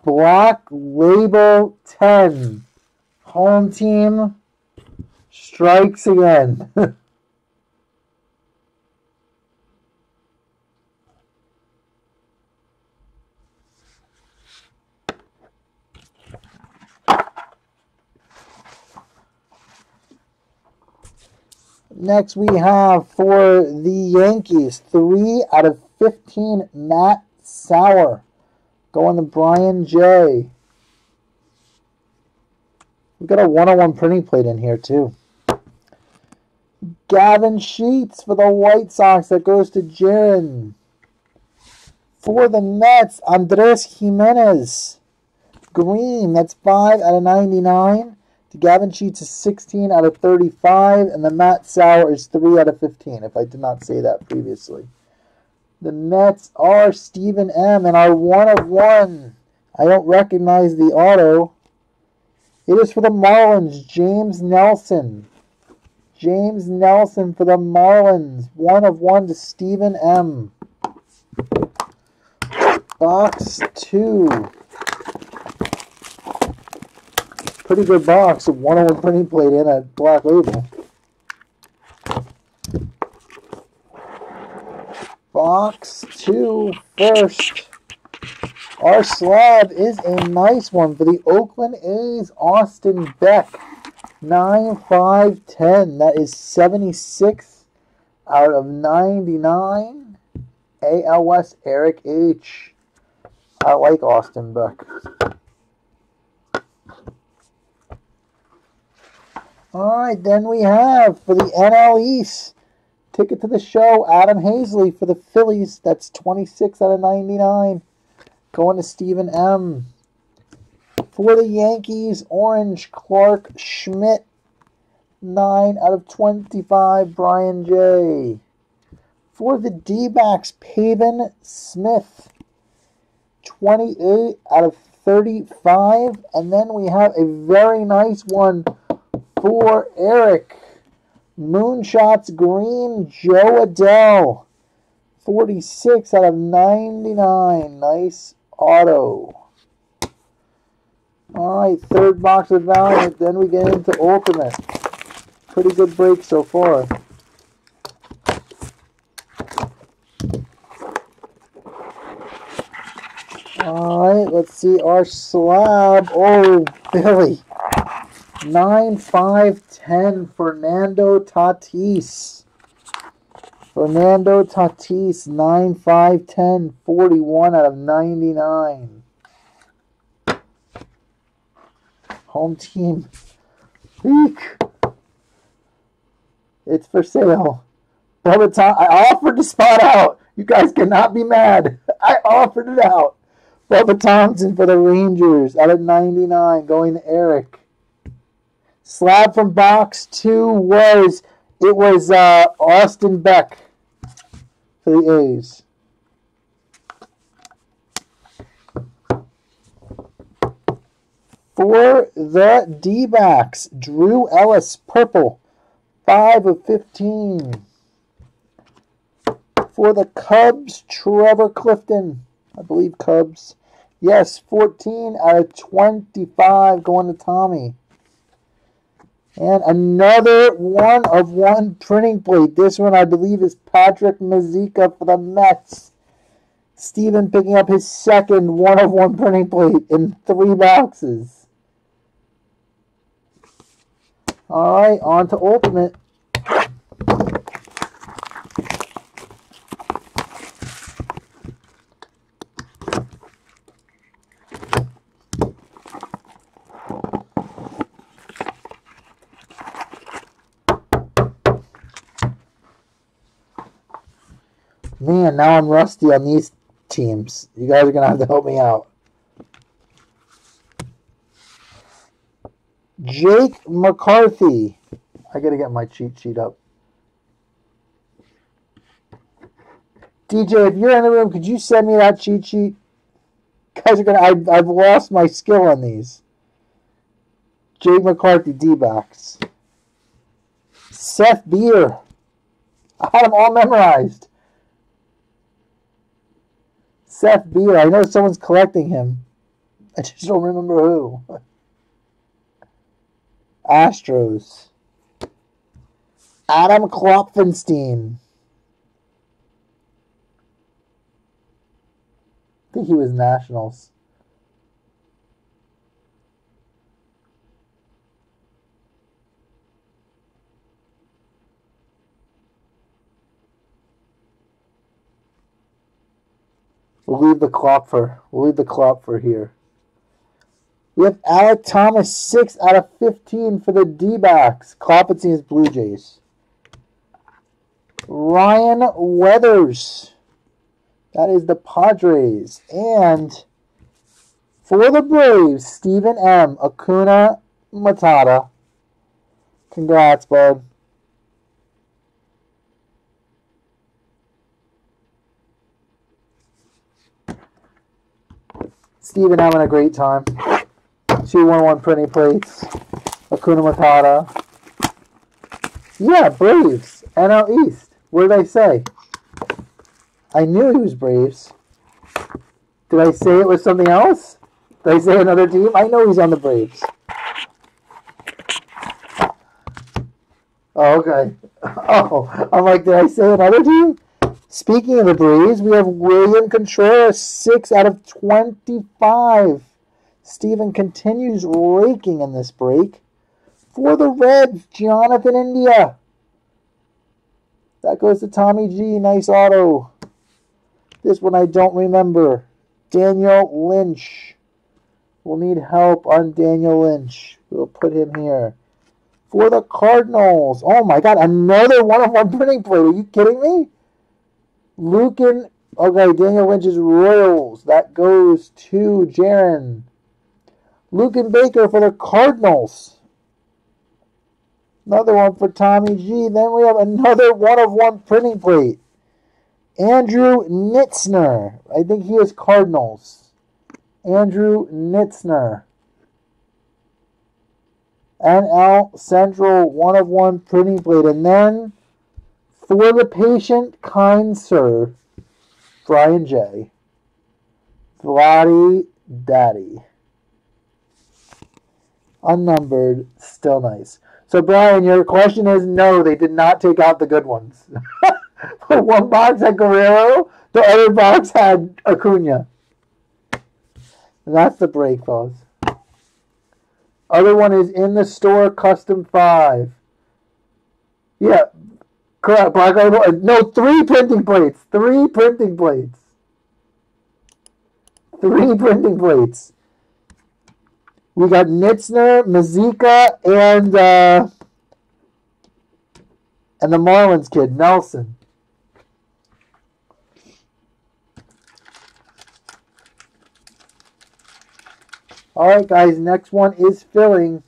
[SPEAKER 1] Black label 10. Home team strikes again. Next we have for the Yankees, 3 out of 15, Matt Sauer. Going to Brian J. We've got a 101 printing plate in here too. Gavin Sheets for the White Sox. That goes to Jaron. For the Mets, Andres Jimenez. Green, that's 5 out of 99. Gavin Sheets is 16 out of 35, and the Matt Sauer is 3 out of 15, if I did not say that previously. The Mets are Stephen M. and our 1 of 1. I don't recognize the auto. It is for the Marlins, James Nelson. James Nelson for the Marlins. 1 of 1 to Stephen M. Box 2. Pretty good box. A 101 printing plate and a black label. Box 2 first. Our slab is a nice one for the Oakland A's, Austin Beck. 9/5/10. That is 76 out of 99. AL West, Eric H. I like Austin Beck. All right, then we have for the NL East, ticket to the show, Adam Hazley for the Phillies. That's 26 out of 99. Going to Stephen M. For the Yankees, orange, Clark Schmidt. 9 out of 25, Brian J. For the D-backs, Pavin Smith. 28 out of 35. And then we have a very nice one for Eric. Moonshots Green, Joe Adele. 46 out of 99. Nice auto. Alright, third box of Valiant. Then we get into Ultimate. Pretty good break so far. Alright, let's see our slab. Oh, Billy. 9-5-10, Fernando Tatis. Fernando Tatis, 9-5-10, 41 out of 99. Home team. Eek. It's for sale. Bubba Tom, I offered to spot out. You guys cannot be mad. I offered it out. Bubba Thompson for the Rangers out of 99, going to Eric. Slab from box 2 was Austin Beck for the A's. For the D-backs, Drew Ellis, purple, 5 of 15. For the Cubs, Trevor Clifton, I believe Cubs. Yes, 14 out of 25 going to Tommy. And another 1-of-1 printing plate. This one, I believe, is Patrick Mazeika for the Mets. Steven picking up his second 1-of-1 printing plate in 3 boxes. All right, on to Ultimate. Man, now I'm rusty on these teams. You guys are going to have to help me out. Jake McCarthy. I got to get my cheat sheet up. DJ, if you're in the room, could you send me that cheat sheet? Guys are going to... I've lost my skill on these. Jake McCarthy, D-backs. Seth Beer. I had them all memorized. Seth Beer. I know someone's collecting him. I just don't remember who. Astros. Adam Klopfenstein. I think he was Nationals. We'll leave the Klopfer. We'll leave the Klopfer here. We have Alec Thomas, 6 out of 15 for the D-backs. Klopfenstein's Blue Jays. Ryan Weathers. That is the Padres. And for the Braves, Stephen M. Acuna Matata. Congrats, bud. Stephen having a great time. 2 1-1 printing plates. Acuna Matata. Yeah, Braves. NL East. What did I say? I knew he was Braves. Did I say it was something else? Did I say another team? I know he's on the Braves. Oh, okay. Oh, I'm like, did I say another team? Speaking of the Braves, we have William Contreras, 6 out of 25. Steven continues raking in this break. For the Reds, Jonathan India. That goes to Tommy G. Nice auto. This one I don't remember. Daniel Lynch. We'll need help on Daniel Lynch. We'll put him here. For the Cardinals. Oh my God, another 1-of-1 printing plate. Are you kidding me? Lucan. Okay, Daniel Lynch's Royals. That goes to Jaron. Lucan Baker for the Cardinals. Another one for Tommy G. Then we have another 1-of-1 printing plate. Andrew Nitzner. I think he is Cardinals. Andrew Nitzner. NL Central 1/1 printing plate. And then, for the patient, kind sir, Brian J. Vladdy Daddy. Unnumbered, still nice. So, Brian, your question is no, they did not take out the good ones. One box had Guerrero, the other box had Acuna. And that's the break, fellas. Other one is in the store, custom 5. Yeah, correct. No, 3 printing plates. 3 printing plates. 3 printing plates. We got Nitzner, Mazika, and the Marlins kid, Nelson. All right, guys. Next one is filling.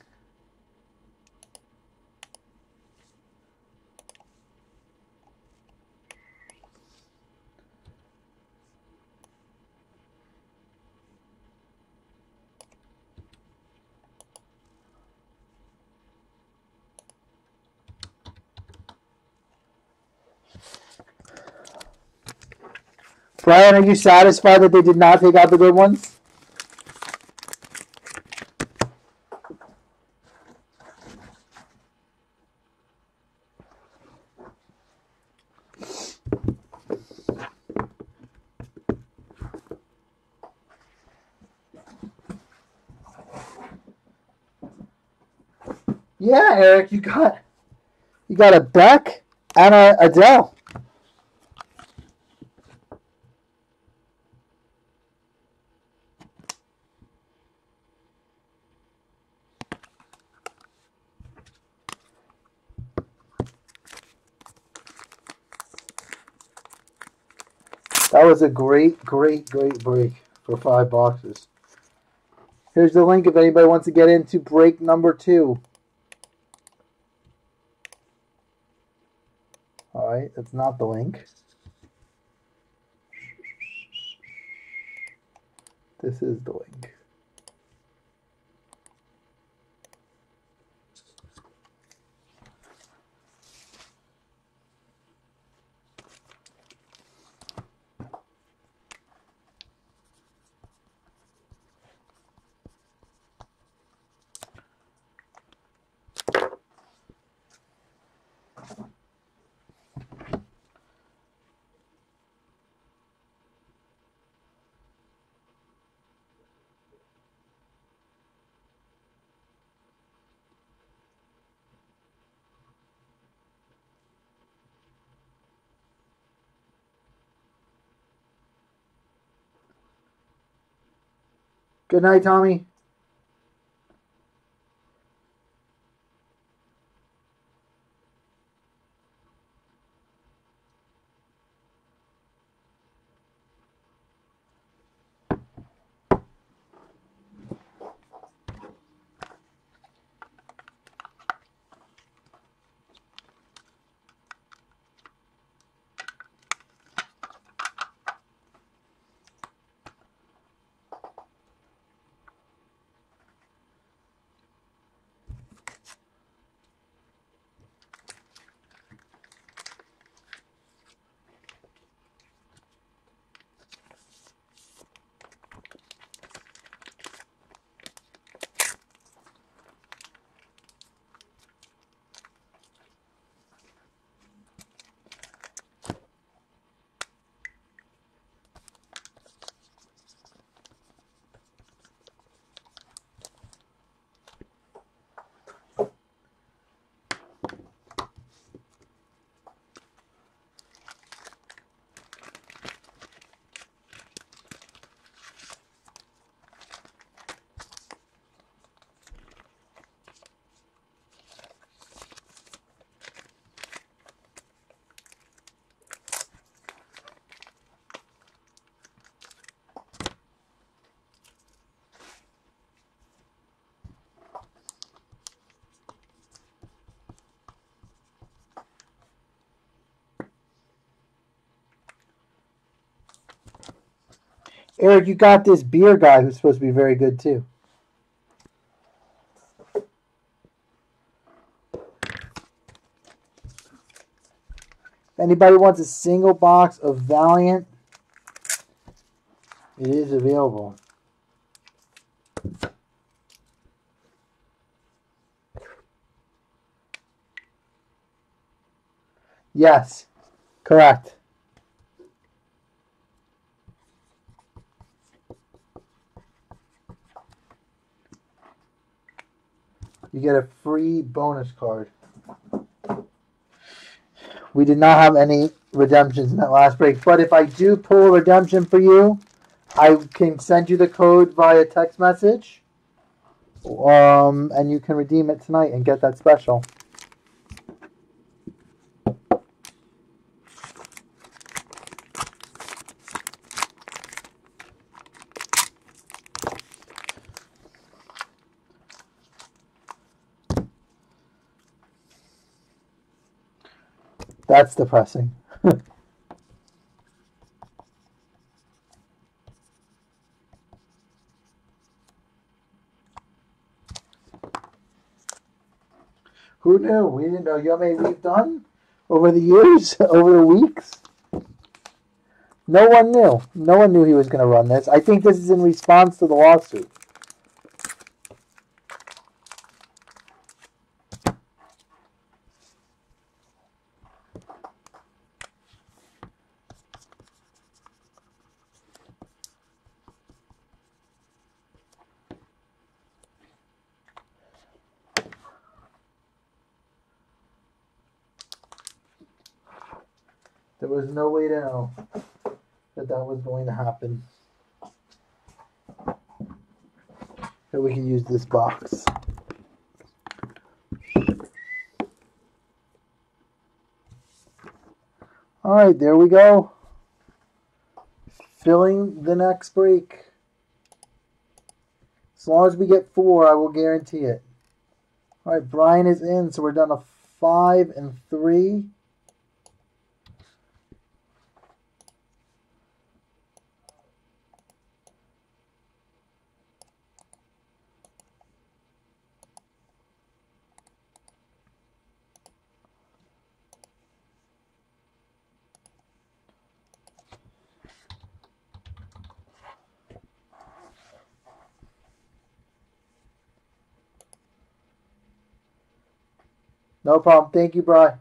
[SPEAKER 1] Brian, are you satisfied that they did not take out the good ones? Yeah, Eric, you got a Beck and a Adele. That was a great break for 5 boxes. Here's the link if anybody wants to get into break number 2. All right, that's not the link. This is the link. Good night, Tommy. Eric, you got this beer guy who's supposed to be very good too. If anybody wants a single box of Valiant, it is available. Yes, correct. You get a free bonus card. We did not have any redemptions in that last break, but if I do pull a redemption for you, I can send you the code via text message, and you can redeem it tonight and get that special. That's depressing. Who knew? We didn't know how many we've done over the years, over the weeks. No one knew. No one knew he was going to run this. I think this is in response to the lawsuit. There was no way to know that was going to happen. So we can use this box. All right, there we go. Filling the next break. As long as we get 4, I will guarantee it. All right, Brian is in, so we're down to 5 and 3. No problem. Thank you, Brian.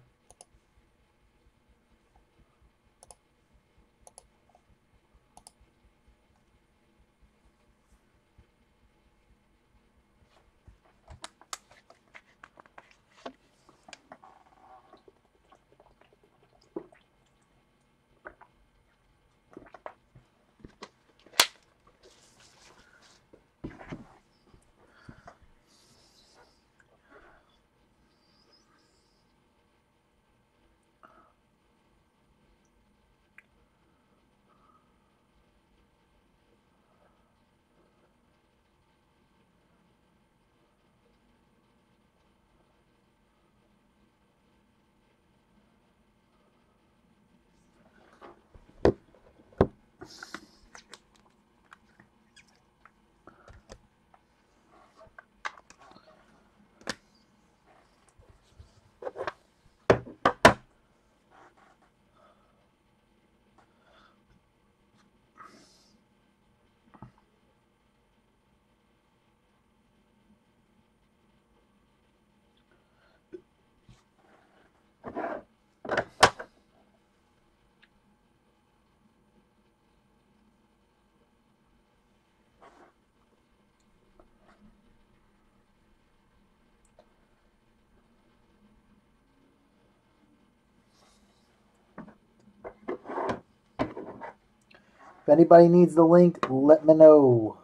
[SPEAKER 1] If anybody needs the link, let me know.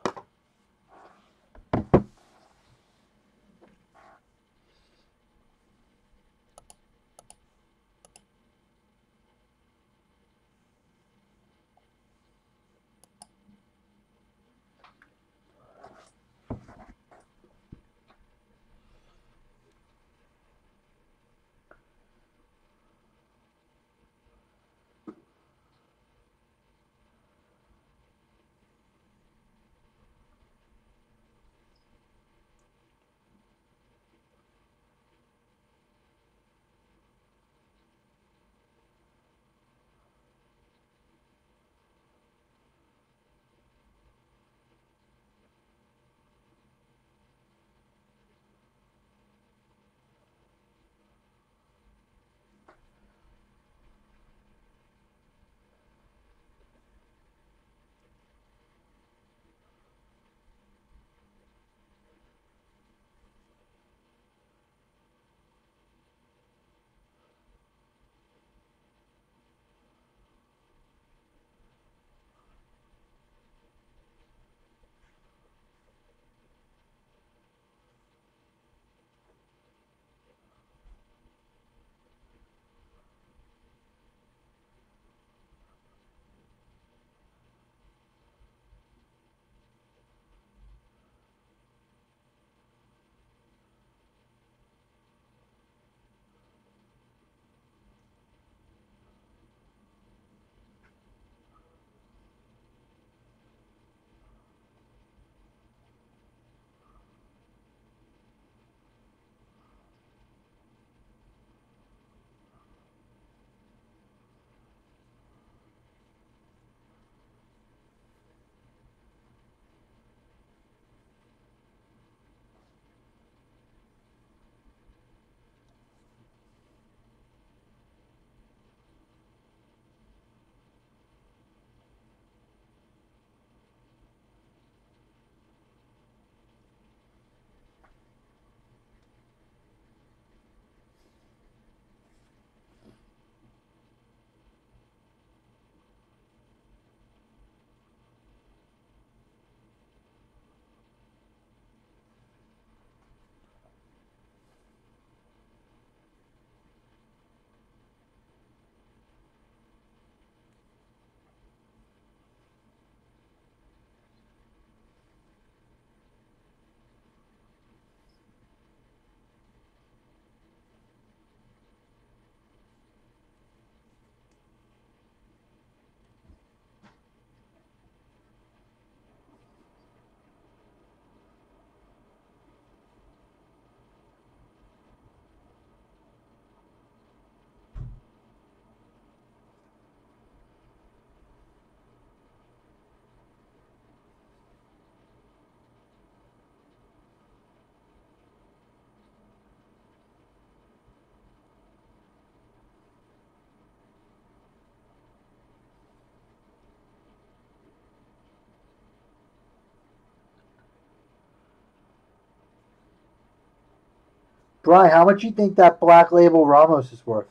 [SPEAKER 1] Brian, how much you think that Black Label Ramos is worth?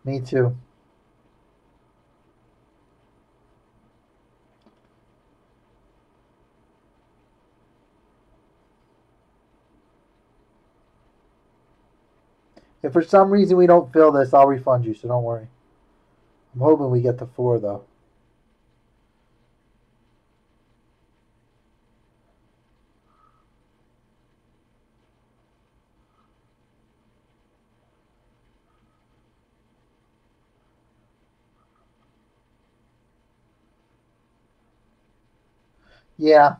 [SPEAKER 1] Me too. If for some reason we don't fill this, I'll refund you, so don't worry. I'm hoping we get to 4, though. Yeah.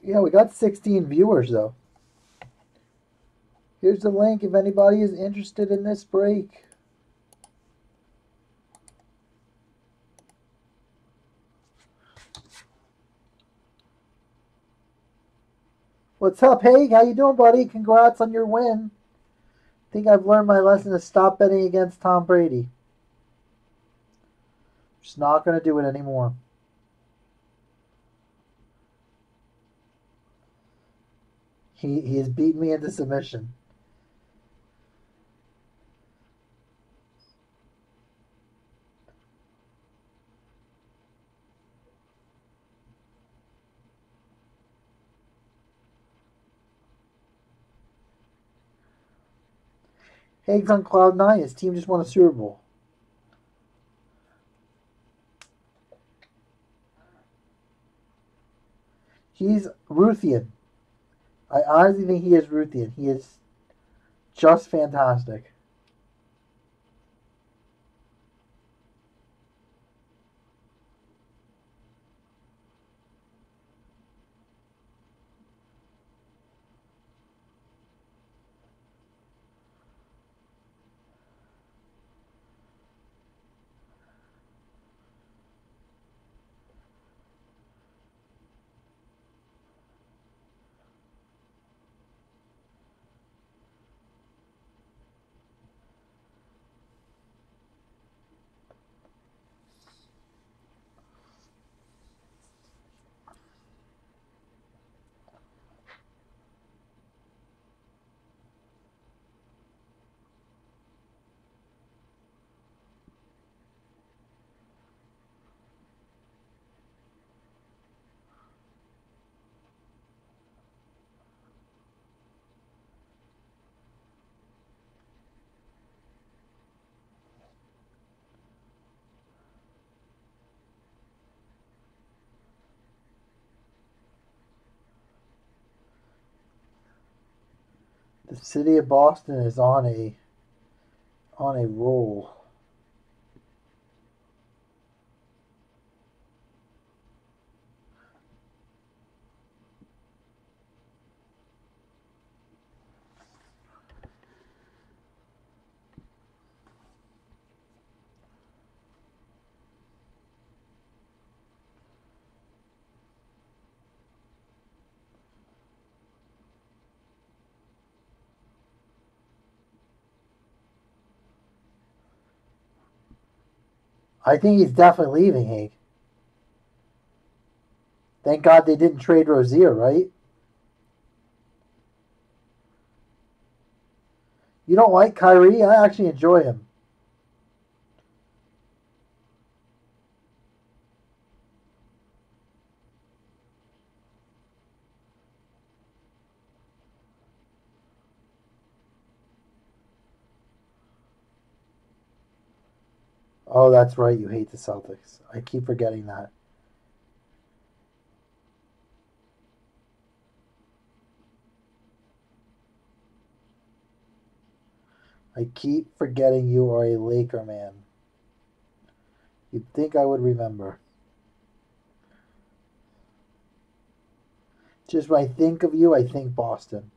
[SPEAKER 1] Yeah, we got 16 viewers, though. Here's the link if anybody is interested in this break. What's up, Haig? How you doing, buddy? Congrats on your win. I think I've learned my lesson to stop betting against Tom Brady. Just not going to do it anymore. He has beaten me into submission. Haig's on cloud 9. His team just won a Super Bowl. He's Ruthian. I honestly think he is Ruthian. He is just fantastic. The city of Boston is on a roll. I think he's definitely leaving, Hank. Thank God they didn't trade Rozier, right? You don't like Kyrie? I actually enjoy him. Oh, that's right. You hate the Celtics. I keep forgetting that. I keep forgetting you are a Laker man. You'd think I would remember. Just when I think of you, I think Boston.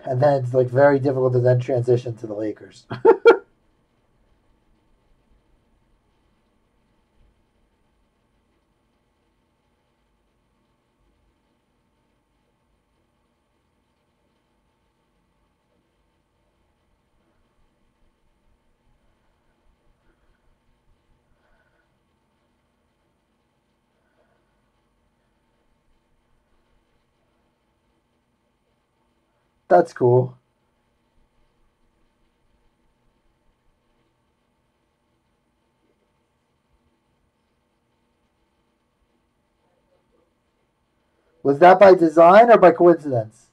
[SPEAKER 1] And then it's like very difficult to then transition to the Lakers. That's cool. Was that by design or by coincidence?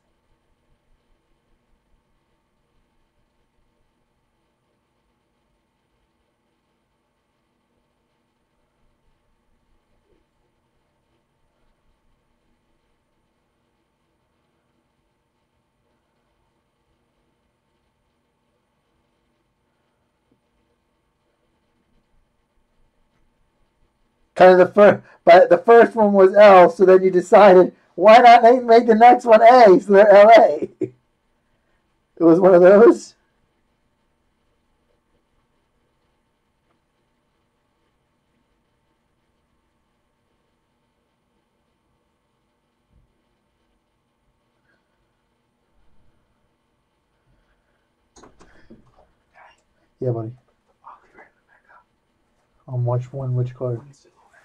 [SPEAKER 1] Kind of the first, but the first one was L, so then you decided why not make the next one A, so they're LA. It was one of those. Yeah, buddy.
[SPEAKER 2] I'll be right back up.
[SPEAKER 1] On which one? Which card?
[SPEAKER 2] One's still open,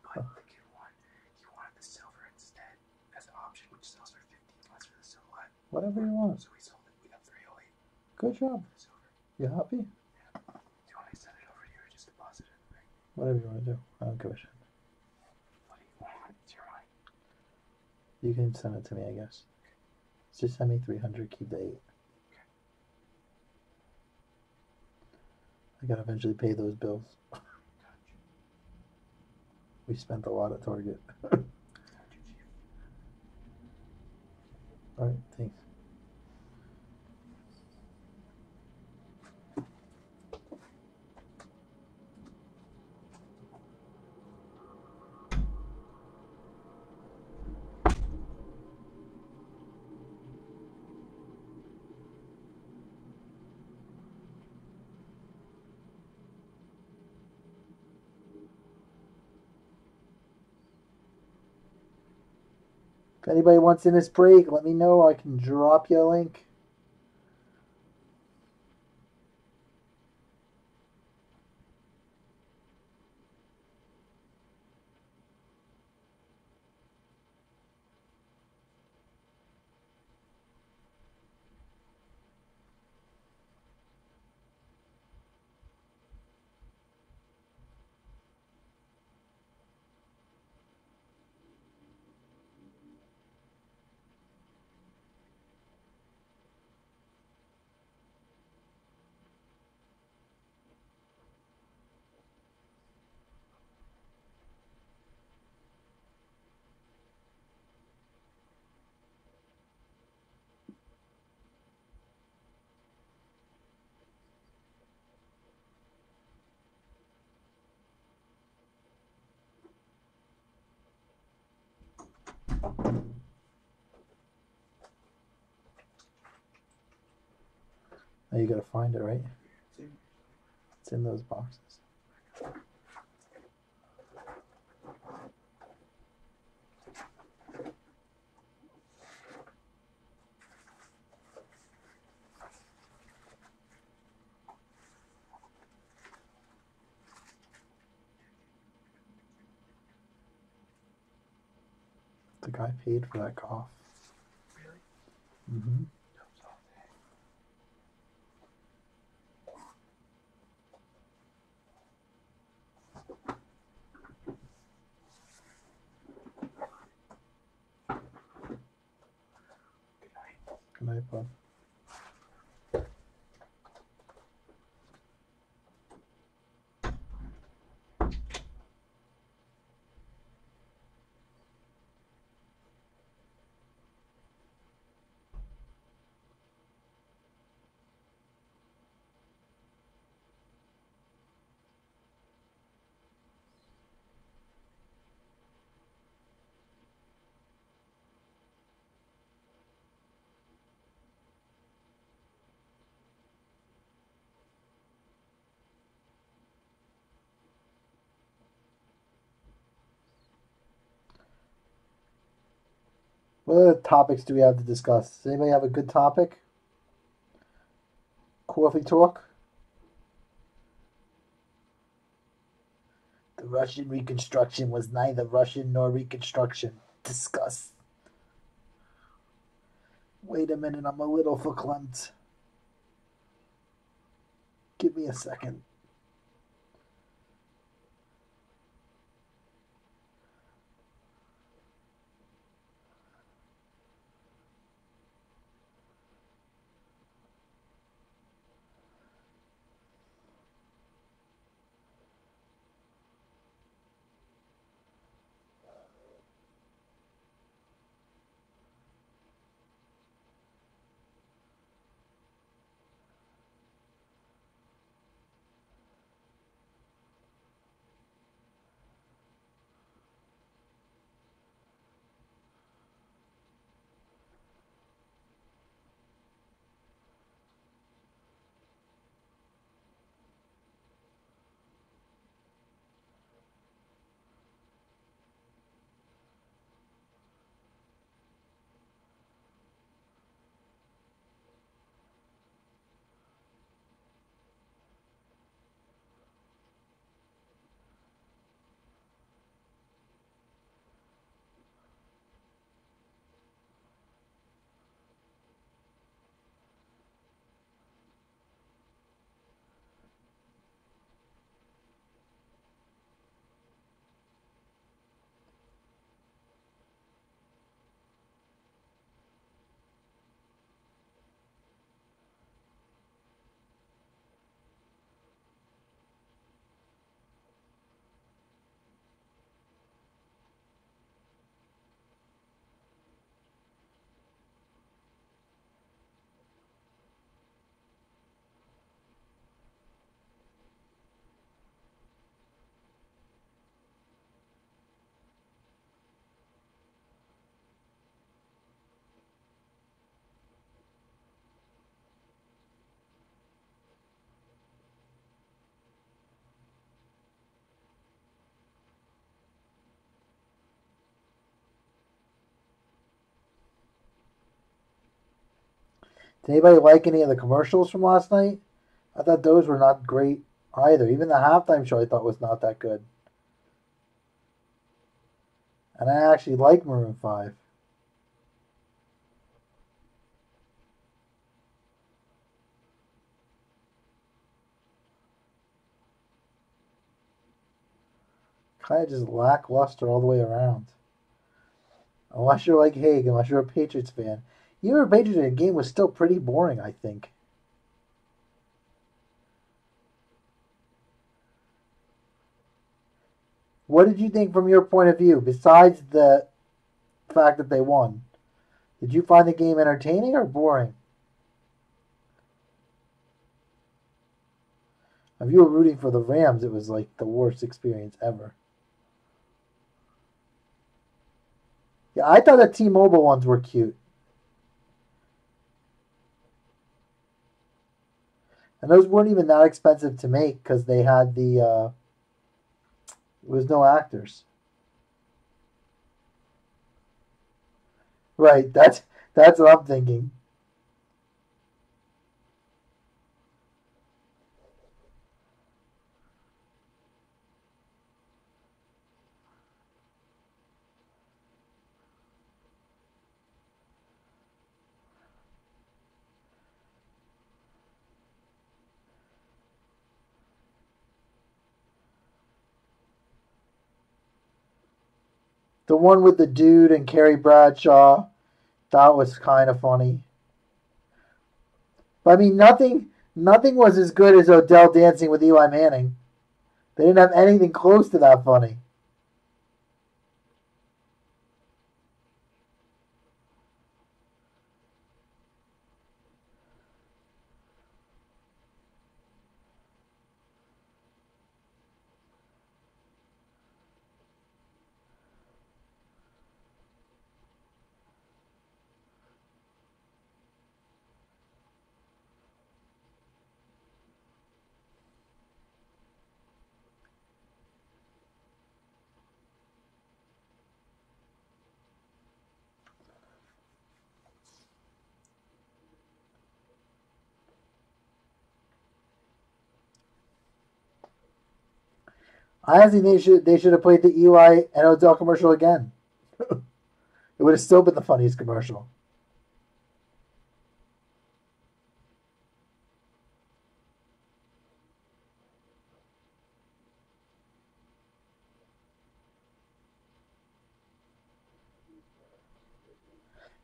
[SPEAKER 2] but the kid he wanted the silver instead as an option, which sells for 15 less for the silhouette.
[SPEAKER 1] Whatever you want.
[SPEAKER 2] So we sold it. We got 308.
[SPEAKER 1] Good job.
[SPEAKER 2] For the silver.
[SPEAKER 1] You happy?
[SPEAKER 2] Yeah. Do you want me to send it over to you or just deposit it in the bank?
[SPEAKER 1] Whatever you want to do. I don't give a shit.
[SPEAKER 2] What do you want? It's your money.
[SPEAKER 1] You can send it to me, I guess. Just send me 300. Keep the 8.
[SPEAKER 2] Okay.
[SPEAKER 1] I gotta eventually pay those bills.
[SPEAKER 2] Gotcha.
[SPEAKER 1] We spent a lot at Target.
[SPEAKER 2] Gotcha, Chief.
[SPEAKER 1] All right, thanks. If anybody wants in this break, let me know. I can drop you a link. Now you gotta find it, right?
[SPEAKER 2] See?
[SPEAKER 1] It's in those boxes. The guy paid for that cough.
[SPEAKER 2] Really?
[SPEAKER 1] Mm-hmm.
[SPEAKER 2] Nope, all day. Good night.
[SPEAKER 1] Good night, bud. What other topics do we have to discuss? Does anybody have a good topic? Coffee talk? The Russian Reconstruction was neither Russian nor Reconstruction. Discuss. Wait a minute, I'm a little verklempt. Give me a second. Did anybody like any of the commercials from last night? I thought those were not great either. Even the halftime show I thought was not that good. And I actually like Maroon 5. Kind of just lackluster all the way around. Unless you're like Haig, unless you're a Patriots fan. Even if a Patriots fan, the game was still pretty boring, I think. What did you think from your point of view, besides the fact that they won? Did you find the game entertaining or boring? If you were rooting for the Rams, it was like the worst experience ever. Yeah, I thought the T-Mobile ones were cute. And those weren't even that expensive to make because they had the there was no actors. Right. That's what I'm thinking. The one with the dude and Carrie Bradshaw, that was kind of funny. But I mean, nothing was as good as Odell dancing with Eli Manning. They didn't have anything close to that funny. I honestly think they should have played the Eli and Odell commercial again. It would have still been the funniest commercial.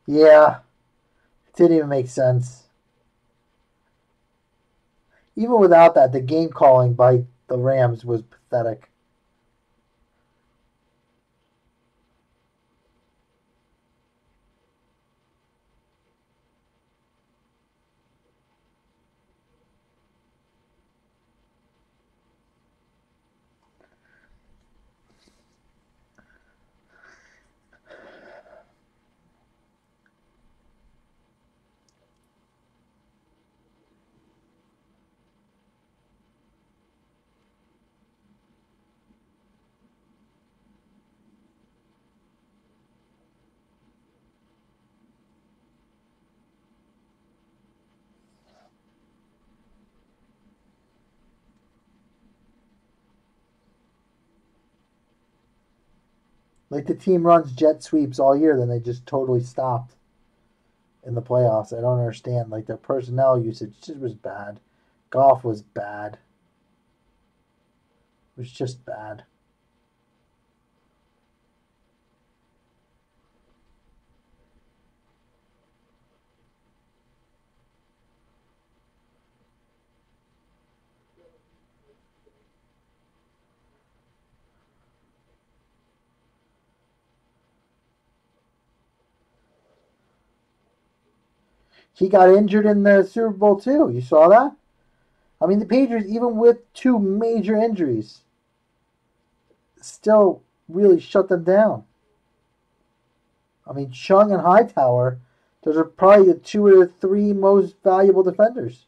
[SPEAKER 1] Yeah, it didn't even make sense. Even without that, the game calling by the Rams was pathetic. Like the team runs jet sweeps all year, then they just totally stopped in the playoffs. I don't understand. Like their personnel usage just was bad. Golf was bad. It was just bad. He got injured in the Super Bowl too. You saw that? I mean, the Patriots, even with two major injuries, still really shut them down. I mean, Chung and Hightower, those are probably the two or the three most valuable defenders.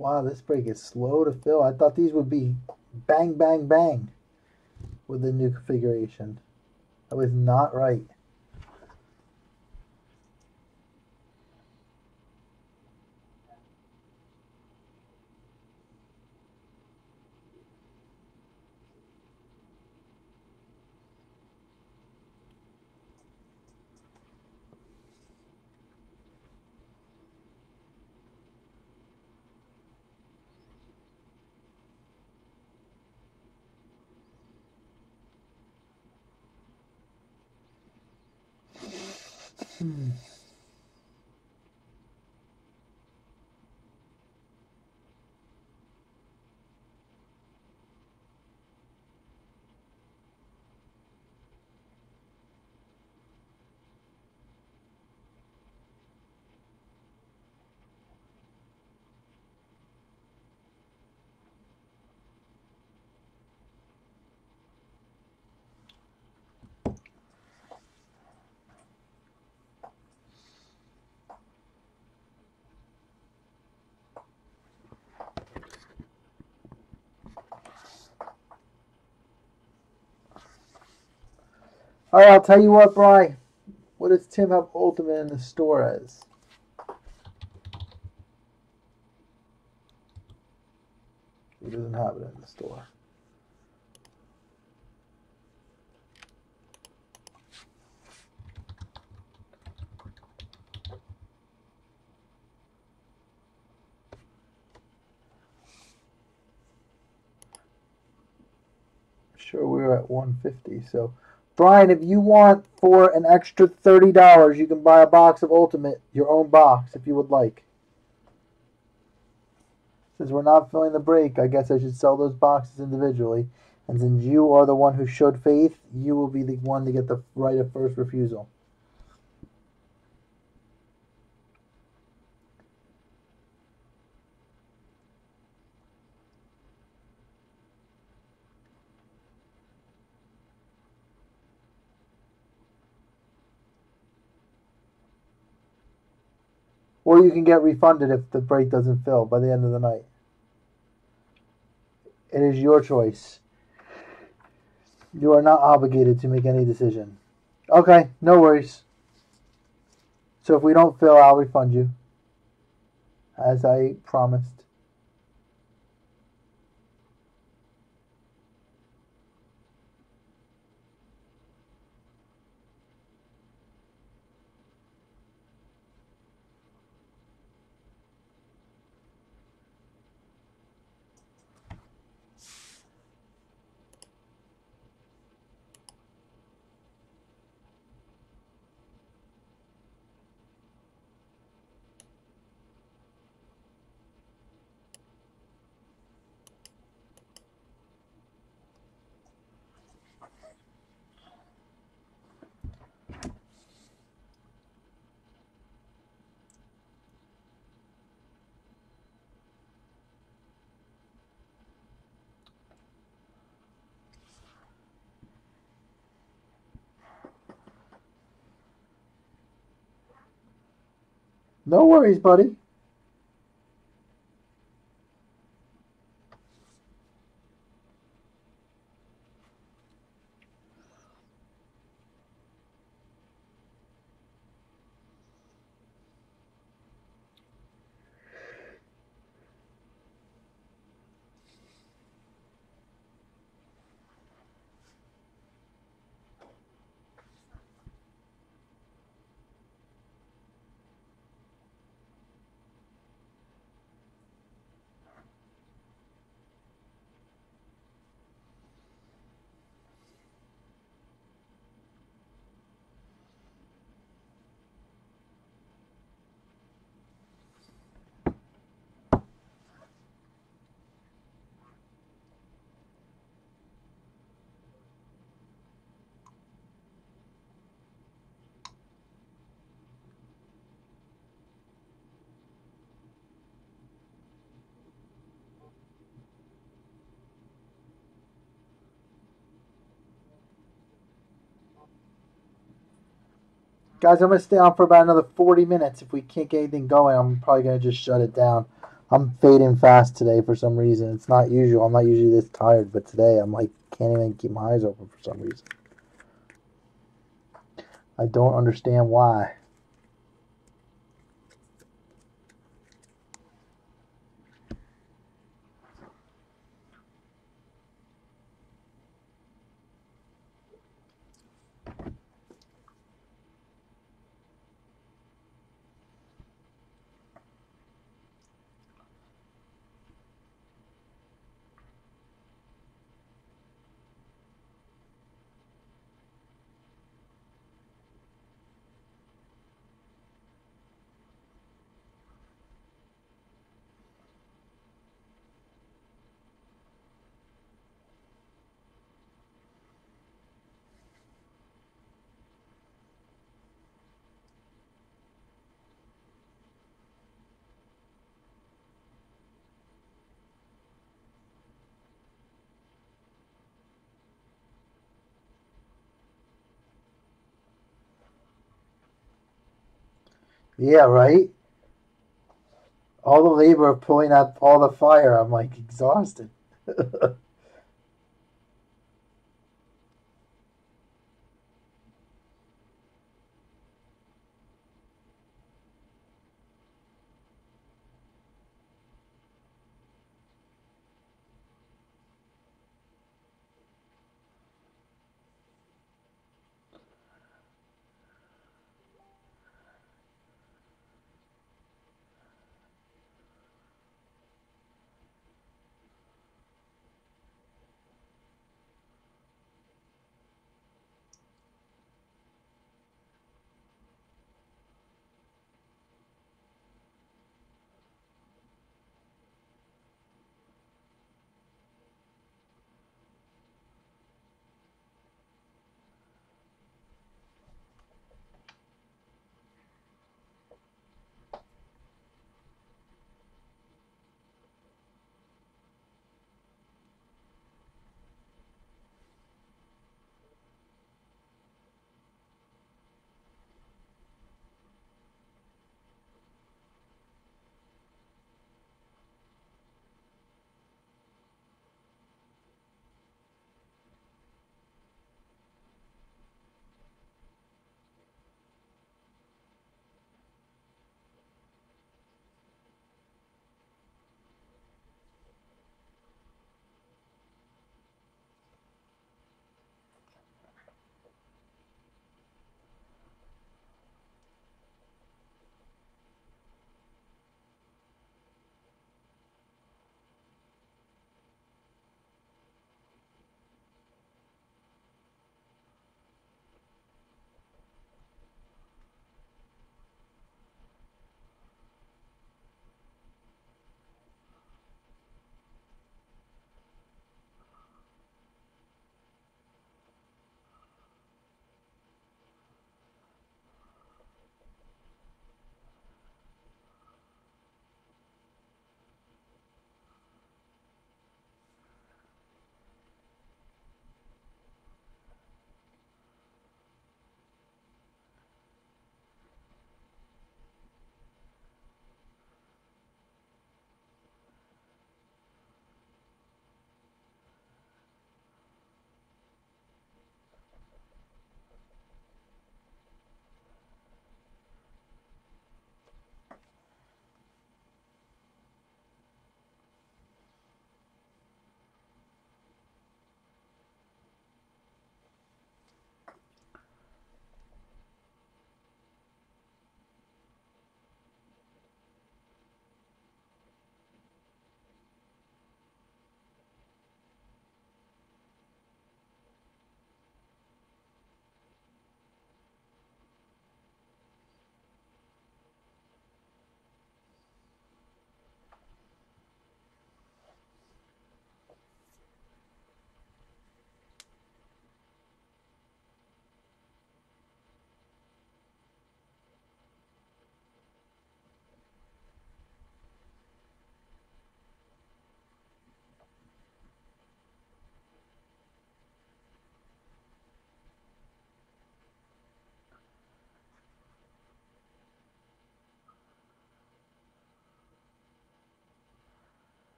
[SPEAKER 1] Wow, this break is slow to fill. I thought these would be bang, bang, bang with the new configuration. That was not right. All right, I'll tell you what, Bri. What does Tim have Ultimate in the store as? He doesn't have it in the store. Sure, we were at 150. So, Brian, if you want for an extra $30, you can buy a box of Ultimate, your own box, if you would like. Since we're not filling the break, I guess I should sell those boxes individually. And since you are the one who showed faith, you will be the one to get the right of first refusal. Or you can get refunded if the break doesn't fill by the end of the night. It is your choice. You are not obligated to make any decision. Okay, no worries. So if we don't fill, I'll refund you. As I promised. No worries, buddy. Guys, I'm going to stay on for about another 40 minutes. If we can't get anything going, I'm probably going to just shut it down. I'm fading fast today for some reason. It's not usual. I'm not usually this tired, but today I'm like can't even keep my eyes open for some reason. I don't understand why. Yeah, right? All the labor of pulling up all the fire, I'm like exhausted.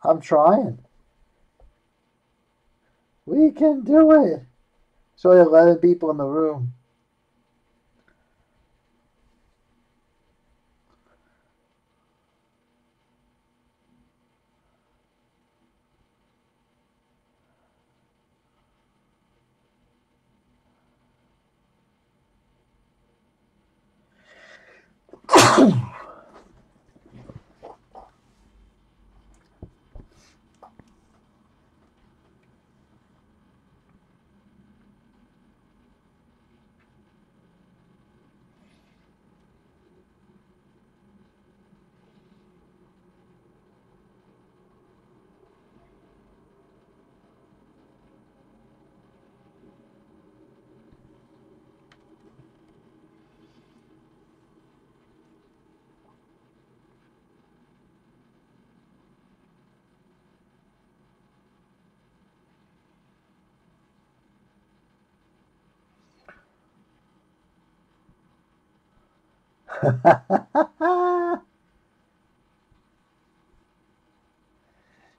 [SPEAKER 1] I'm trying. We can do it. There's only 11 people in the room.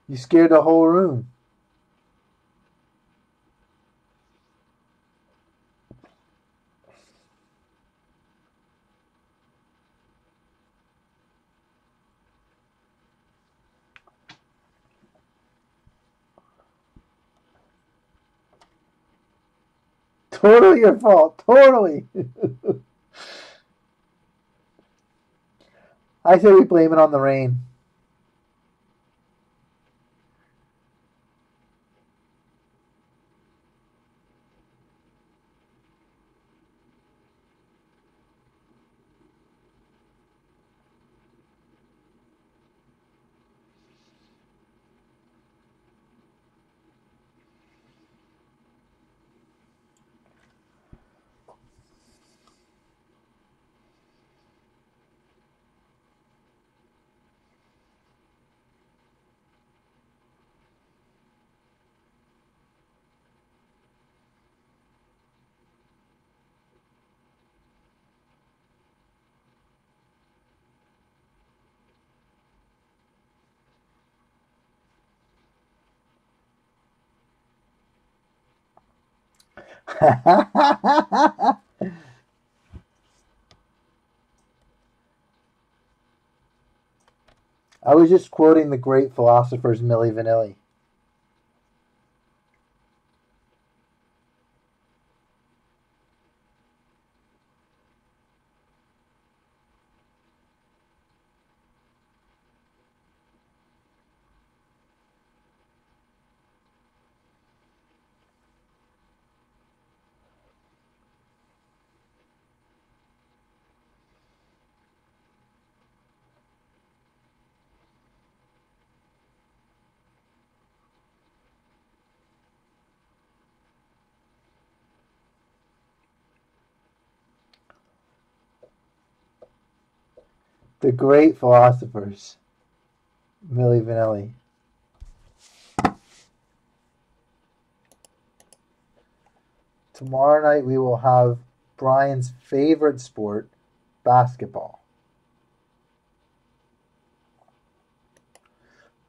[SPEAKER 1] You scared the whole room. Totally your fault. Totally. I say we blame it on the rain. I was just quoting the great philosophers Milli Vanilli. The great philosophers Milli Vanilli. Tomorrow night we will have Brian's favorite sport, basketball.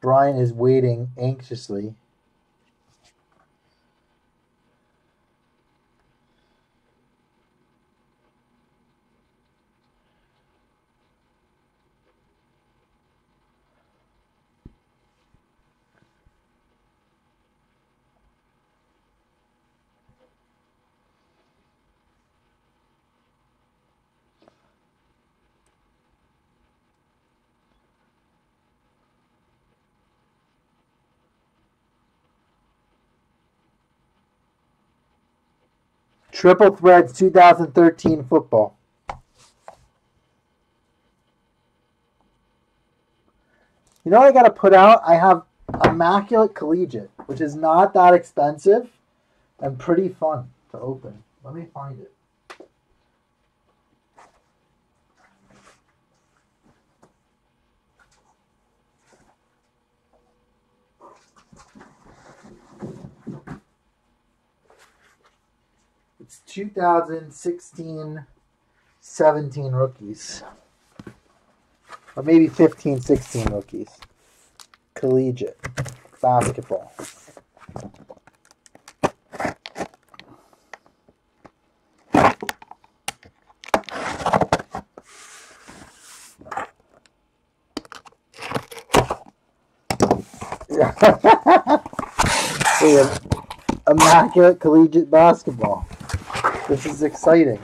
[SPEAKER 1] Brian is waiting anxiously. Triple Threads 2013 football. You know what I got to put out? I have Immaculate Collegiate, which is not that expensive and pretty fun to open. Let me find it. It's 2016-17 rookies. Or maybe 15-16 rookies. collegiate basketball. We have immaculate collegiate basketball. This is exciting.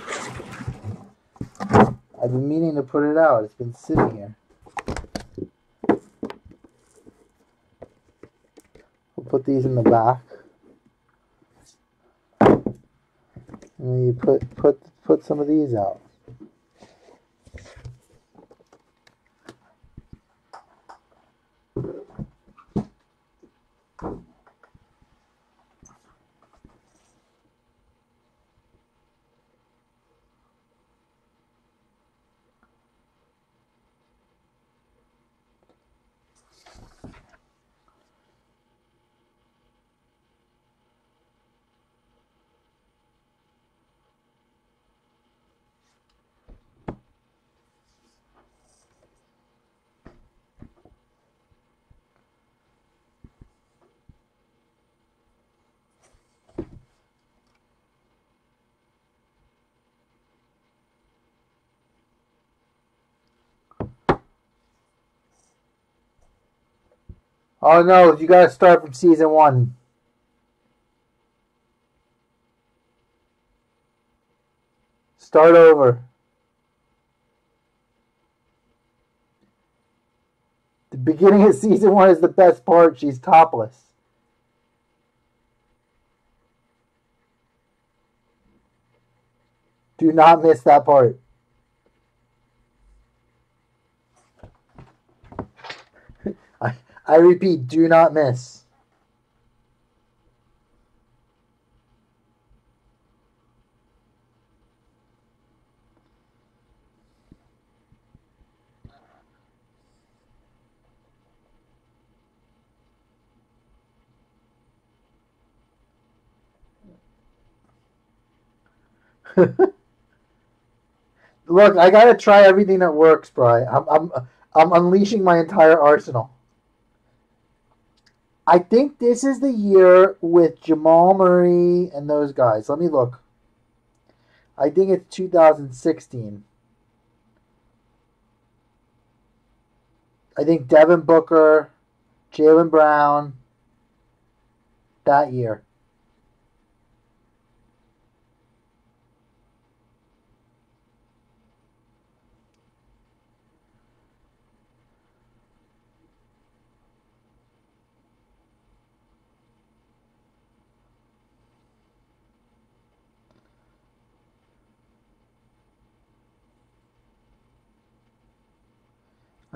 [SPEAKER 1] I've been meaning to put it out. It's been sitting here. We'll put these in the back. And then you put some of these out. Oh no, you gotta start from season 1. Start over. The beginning of season 1 is the best part. She's topless. Do not miss that part. I repeat, do not miss. Look, I gotta try everything that works, Bri. I'm unleashing my entire arsenal. I think this is the year with Jamal Murray and those guys. Let me look. I think it's 2016. I think Devin Booker, Jaylen Brown, that year.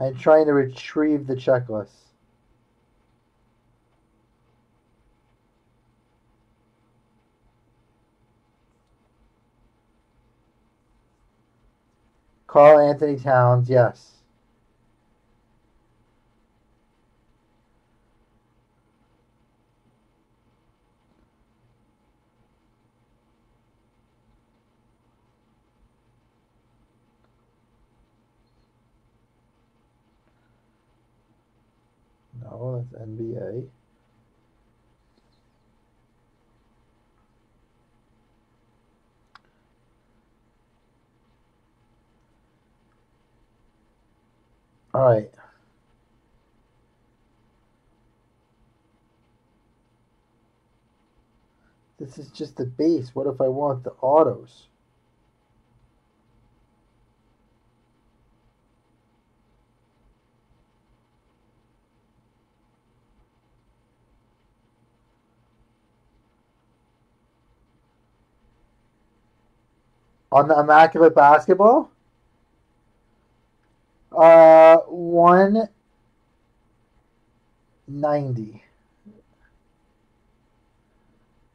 [SPEAKER 1] I'm trying to retrieve the checklist. Karl Anthony Towns, yes. No, that's NBA. All right. This is just the base. What if I want the autos? On the Immaculate Basketball? 190.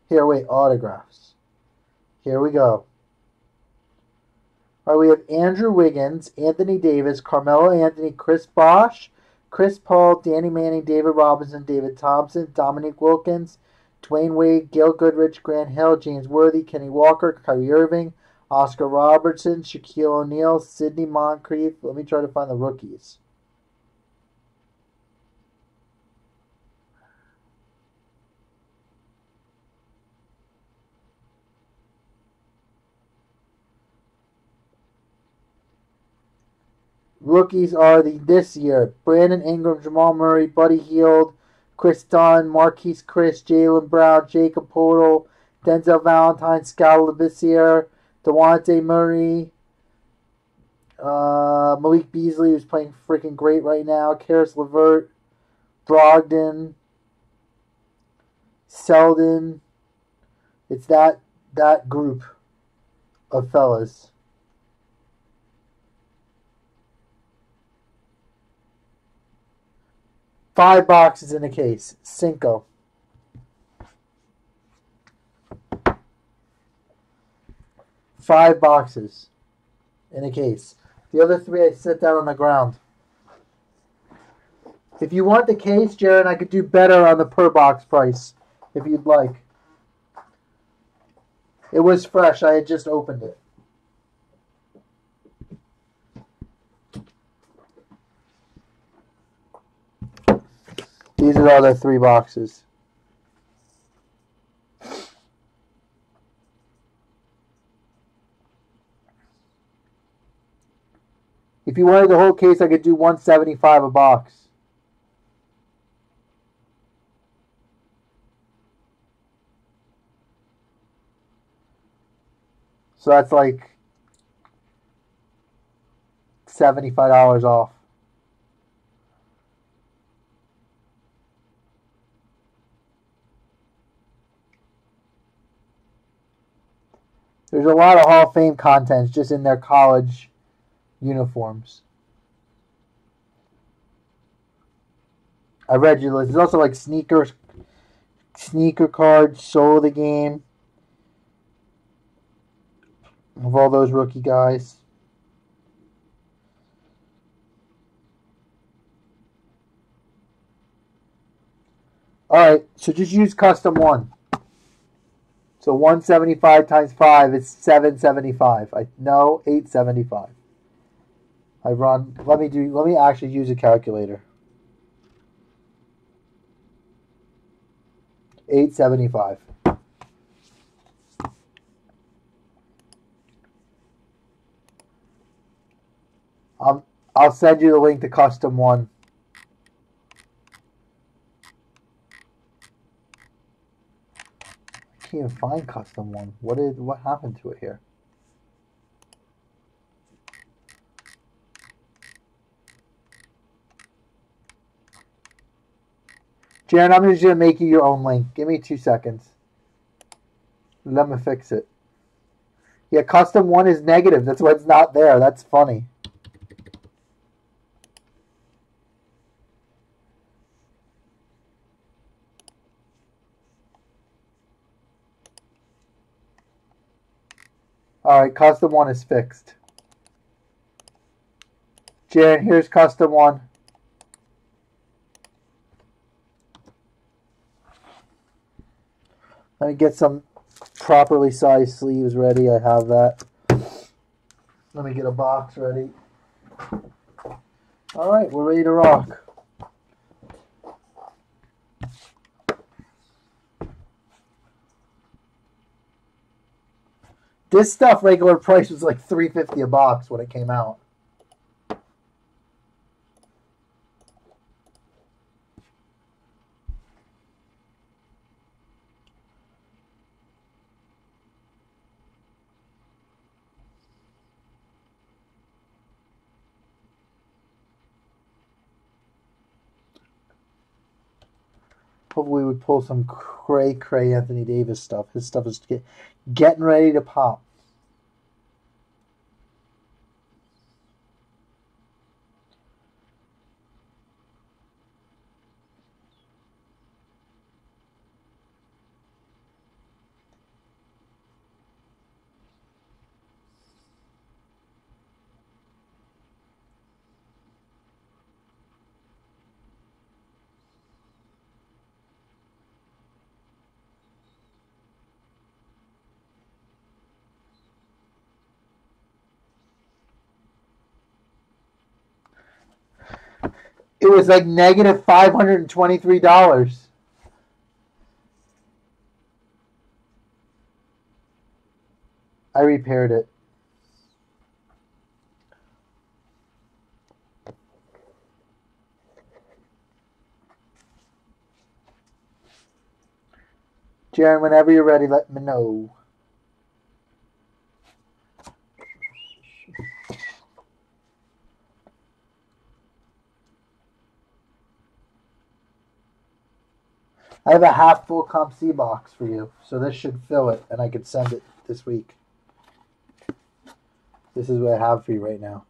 [SPEAKER 1] Here, wait, autographs. Here we go. All right, we have Andrew Wiggins, Anthony Davis, Carmelo Anthony, Chris Bosh, Chris Paul, Danny Manning, David Robinson, David Thompson, Dominique Wilkins, Dwayne Wade, Gail Goodrich, Grant Hill, James Worthy, Kenny Walker, Kyrie Irving, Oscar Robertson, Shaquille O'Neal, Sidney Moncrief. Let me try to find the rookies. Rookies are this year: Brandon Ingram, Jamal Murray, Buddy Hield, Chris Dunn, Marquise Chris, Jaylen Brown, Jacob Poeltl, Denzel Valentine, Scott Labissiere, DeJounte Murray, Malik Beasley, who's playing freaking great right now, Karis LeVert, Brogdon, Selden. It's that group of fellas. Five boxes in a case. Cinco. Five boxes in a case. The other three I set down on the ground. If you want the case, Jared, I could do better on the per box price if you'd like. It was fresh. I had just opened it. These are the other three boxes. If you wanted the whole case, I could do $175 a box. So that's like $75 off. There's a lot of Hall of Fame content just in their college uniforms. I read your list. There's also like sneaker cards, soul of the game of all those rookie guys. Alright, so just use custom one. So 175 times 5 is 775. No, 875. Let me actually use a calculator. 875. I'll send you the link to custom one. I can't even find custom one. What happened to it here? Jared, I'm just going to make you your own link. Give me 2 seconds. Let me fix it. Yeah, custom one is negative. That's why it's not there. That's funny. Alright, custom one is fixed. Jared, here's custom one. Let me get some properly sized sleeves ready. I have that. Let me get a box ready. Alright, we're ready to rock. This stuff regular price was like $3.50 a box when it came out. Hopefully we would pull some cray Anthony Davis stuff. His stuff is getting ready to pop. It was like negative $523. I repaired it. Jaron, whenever you're ready, let me know. I have a half full Comp C box for you, so this should fill it, and I could send it this week. This is what I have for you right now.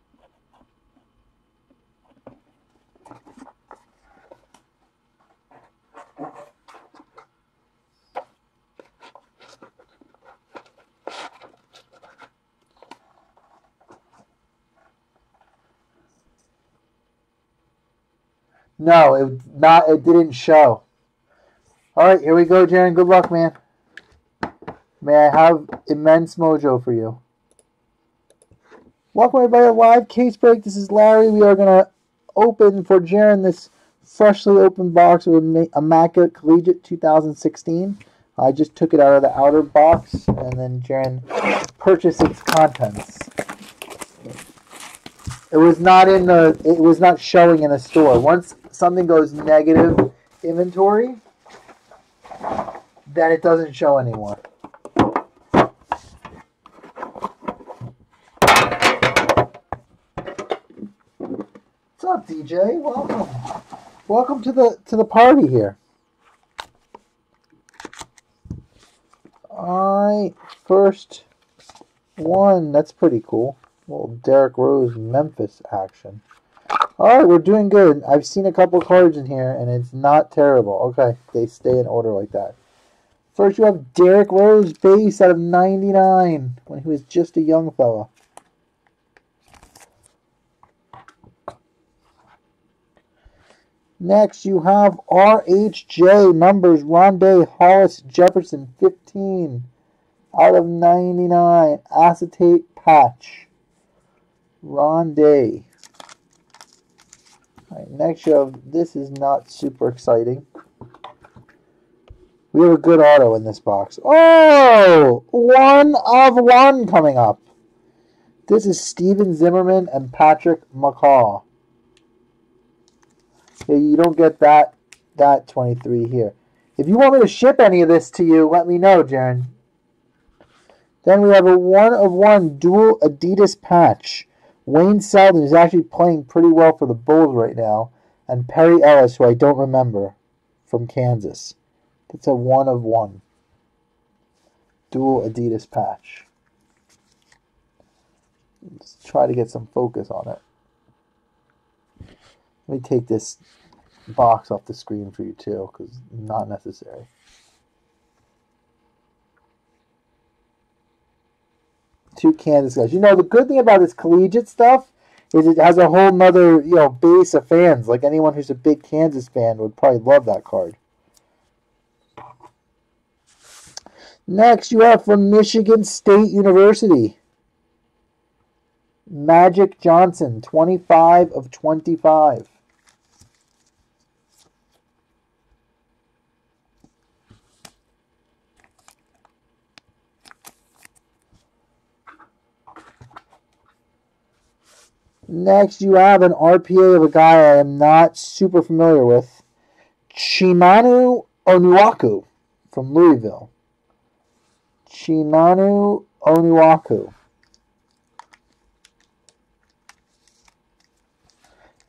[SPEAKER 1] No, it didn't show. All right, here we go, Jaron. Good luck, man. May I have immense mojo for you. Welcome everybody to Live Case Break. This is Larry. We are gonna open for Jaron this freshly opened box of Immaculate Collegiate 2016. I just took it out of the outer box, and then Jaron purchased its contents. It was not showing in a store. Once something goes negative inventory, then it doesn't show anymore. What's up, DJ? Welcome. Welcome to the party here. Alright, first one. That's pretty cool. Little Derrick Rose Memphis action. Alright, we're doing good. I've seen a couple cards in here, and it's not terrible. Okay, they stay in order like that. First, you have Derrick Rose base out of 99 when he was just a young fella. Next, you have RHJ numbers Rondé Hollis Jefferson 15 out of 99 acetate patch. Rondé. All right, next you have, this is not super exciting. We have a good auto in this box. Oh! 1 of 1 coming up. This is Steven Zimmerman and Patrick McCaw. Yeah, you don't get that 23 here. If you want me to ship any of this to you, let me know, Jaron. Then we have a 1 of 1 dual Adidas patch. Wayne Selden is actually playing pretty well for the Bulls right now. And Perry Ellis, who I don't remember, from Kansas. It's a 1 of 1. Dual Adidas patch. Let's try to get some focus on it. Let me take this box off the screen for you too, because not necessary. Two Kansas guys. You know, the good thing about this collegiate stuff is it has a whole nother, base of fans. Like anyone who's a big Kansas fan would probably love that card. Next, you have from Michigan State University, Magic Johnson, 25 of 25. Next, you have an RPA of a guy I am not super familiar with, Chinanu Onuaku from Louisville. Chinanu Onuaku.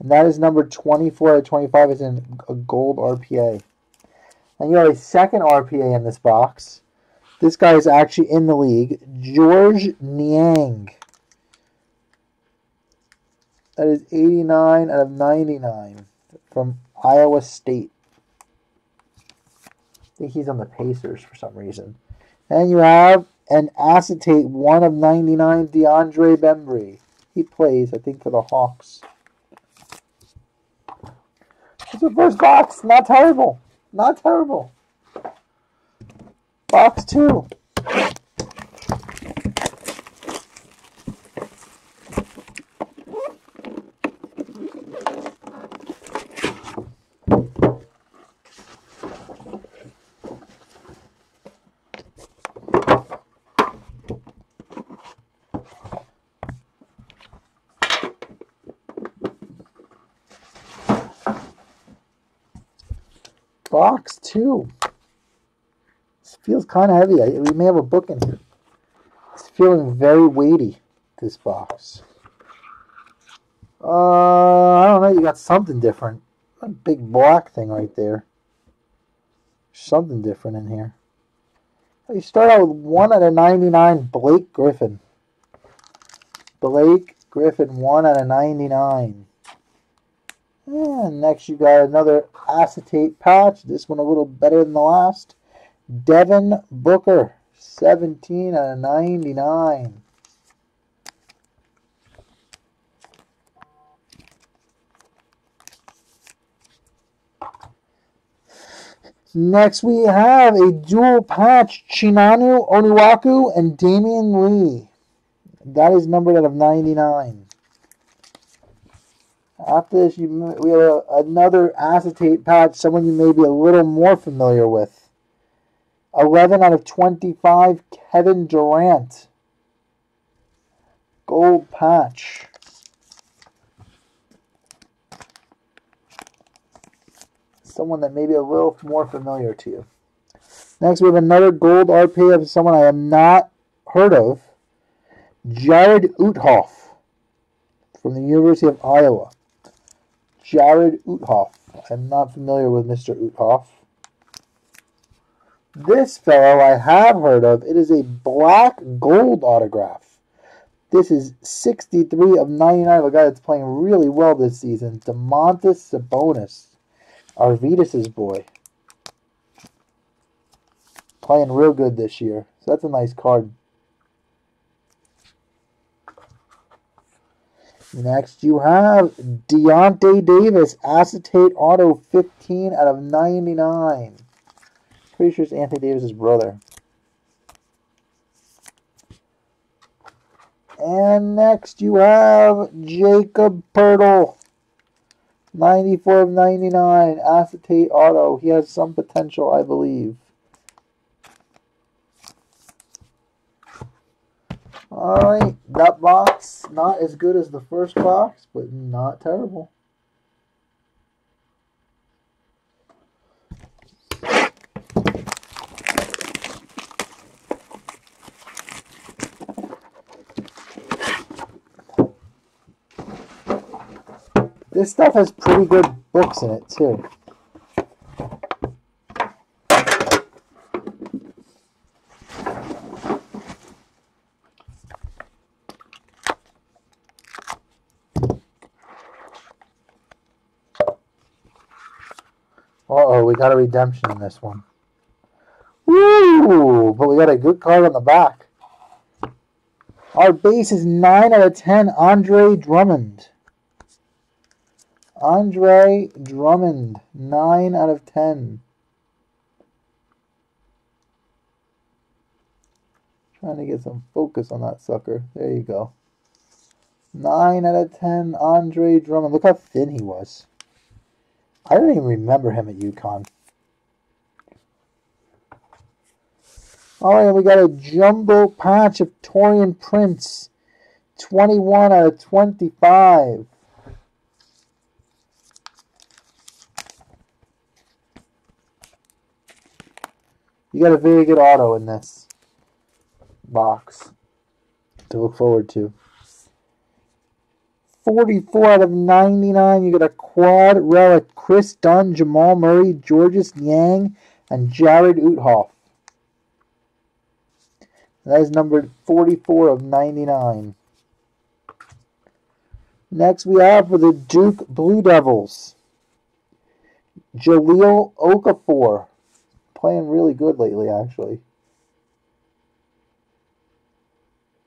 [SPEAKER 1] And that is number 24 out of 25. It's in a gold RPA. And you have a second RPA in this box. This guy is actually in the league. George Niang. That is 89 out of 99 from Iowa State. I think he's on the Pacers for some reason. And you have an acetate 1 of 99 DeAndre Bembry. He plays, I think, for the Hawks. It's the first box. Not terrible. Not terrible. Box 2. Box 2. It's Feels kind of heavy. We may have a book in here. It's feeling very weighty, this box. I don't know. You got something different. A big black thing right there. Something different in here. You start out with 1 out of 99, Blake Griffin. Blake Griffin, 1 out of 99. And next you got another acetate patch. This one a little better than the last. Devin Booker, 17 out of 99. Next we have a dual patch, Chinanu Onuaku and Damian Lee. That is numbered out of 99. After this, we have another acetate patch, someone you may be a little more familiar with. 11 out of 25, Kevin Durant. Gold patch. Someone that may be a little more familiar to you. Next, we have another gold RP of someone I have not heard of. Jared Uthoff from the University of Iowa. Jared Uthoff. I'm not familiar with Mr. Uthoff. This fellow I have heard of. It is a black gold autograph. This is 63 of 99. A guy that's playing really well this season. Domantas Sabonis. Arvidis' boy. Playing real good this year. So that's a nice card. Next you have Deontay Davis. Acetate Auto 15 out of 99. Pretty sure it's Anthony Davis' brother. And next you have Jacob Poeltl. 94 of 99, acetate auto. He has some potential, I believe. Alright, that box, not as good as the first box, but not terrible. This stuff has pretty good books in it, too. Uh-oh, we got a redemption in this one. Woo! But we got a good card on the back. Our base is 9 out of 10, Andre Drummond. Andre Drummond, 9 out of 10. Trying to get some focus on that sucker. There you go. 9 out of 10, Andre Drummond. Look how thin he was. I don't even remember him at UConn. Alright, we got a jumbo patch of Taurean Prince. 21 out of 25. You got a very good auto in this box to look forward to. 44 out of 99. You got a quad relic. Chris Dunn, Jamal Murray, Georges Niang, and Jared Uthoff. That is numbered 44 of 99. Next we have for the Duke Blue Devils, Jahlil Okafor. Playing really good lately, actually.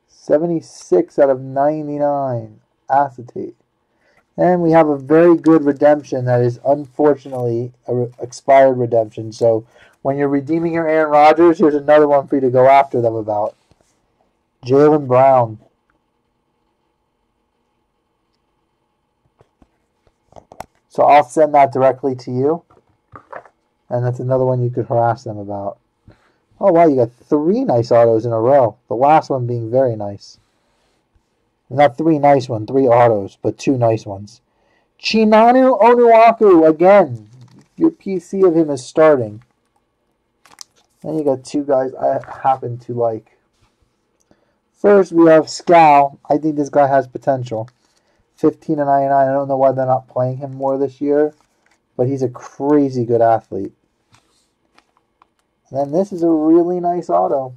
[SPEAKER 1] 76 out of 99. Acetate. And we have a very good redemption that is unfortunately an expired redemption. So when you're redeeming your Aaron Rodgers, here's another one for you to go after them about. Jaylen Brown. So I'll send that directly to you. And that's another one you could harass them about. Oh, wow, you got 3 nice autos in a row. The last one being very nice. Not 3 nice ones, 3 autos, but 2 nice ones. Chinanu Onuaku, again. Your PC of him is starting. Then you got two guys I happen to like. First, we have Scal. I think this guy has potential. 15/99. I don't know why they're not playing him more this year, but he's a crazy good athlete. And then this is a really nice auto.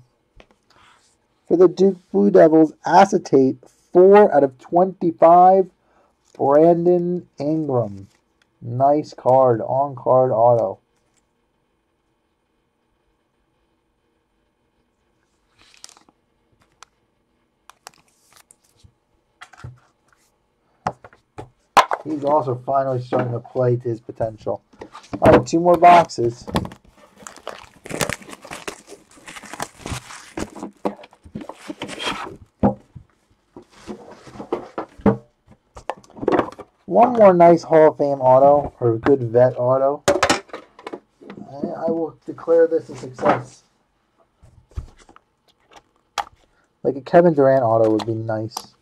[SPEAKER 1] For the Duke Blue Devils, acetate, 4/25, Brandon Ingram. Nice card, on-card auto. He's also finally starting to play to his potential. All right, two more boxes. One more nice Hall of Fame auto, or good vet auto. And I will declare this a success. Like a Kevin Durant auto would be nice.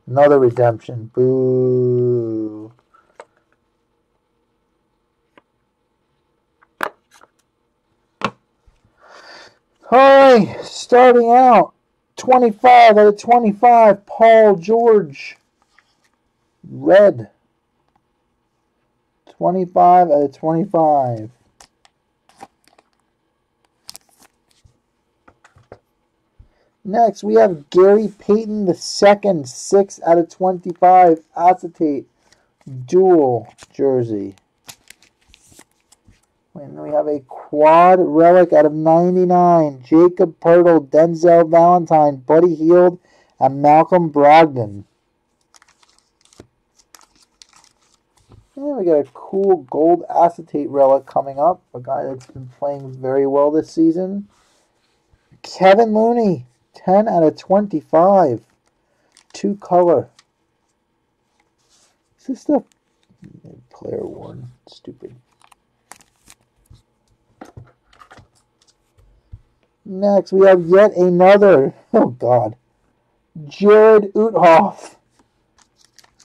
[SPEAKER 1] Another redemption. Boo. Alright, starting out. 25/25, Paul George. Red. 25/25. Next, we have Gary Payton II, 6/25, acetate, dual jersey. And then we have a quad relic /99, Jacob Pirtle, Denzel Valentine, Buddy Hield, and Malcolm Brogdon. And we got a cool gold acetate relic coming up, a guy that's been playing very well this season. Kevin Looney, 10/25, two color. Is this the player worn? Stupid. Next, we have yet another, oh God, Jared Uthoff,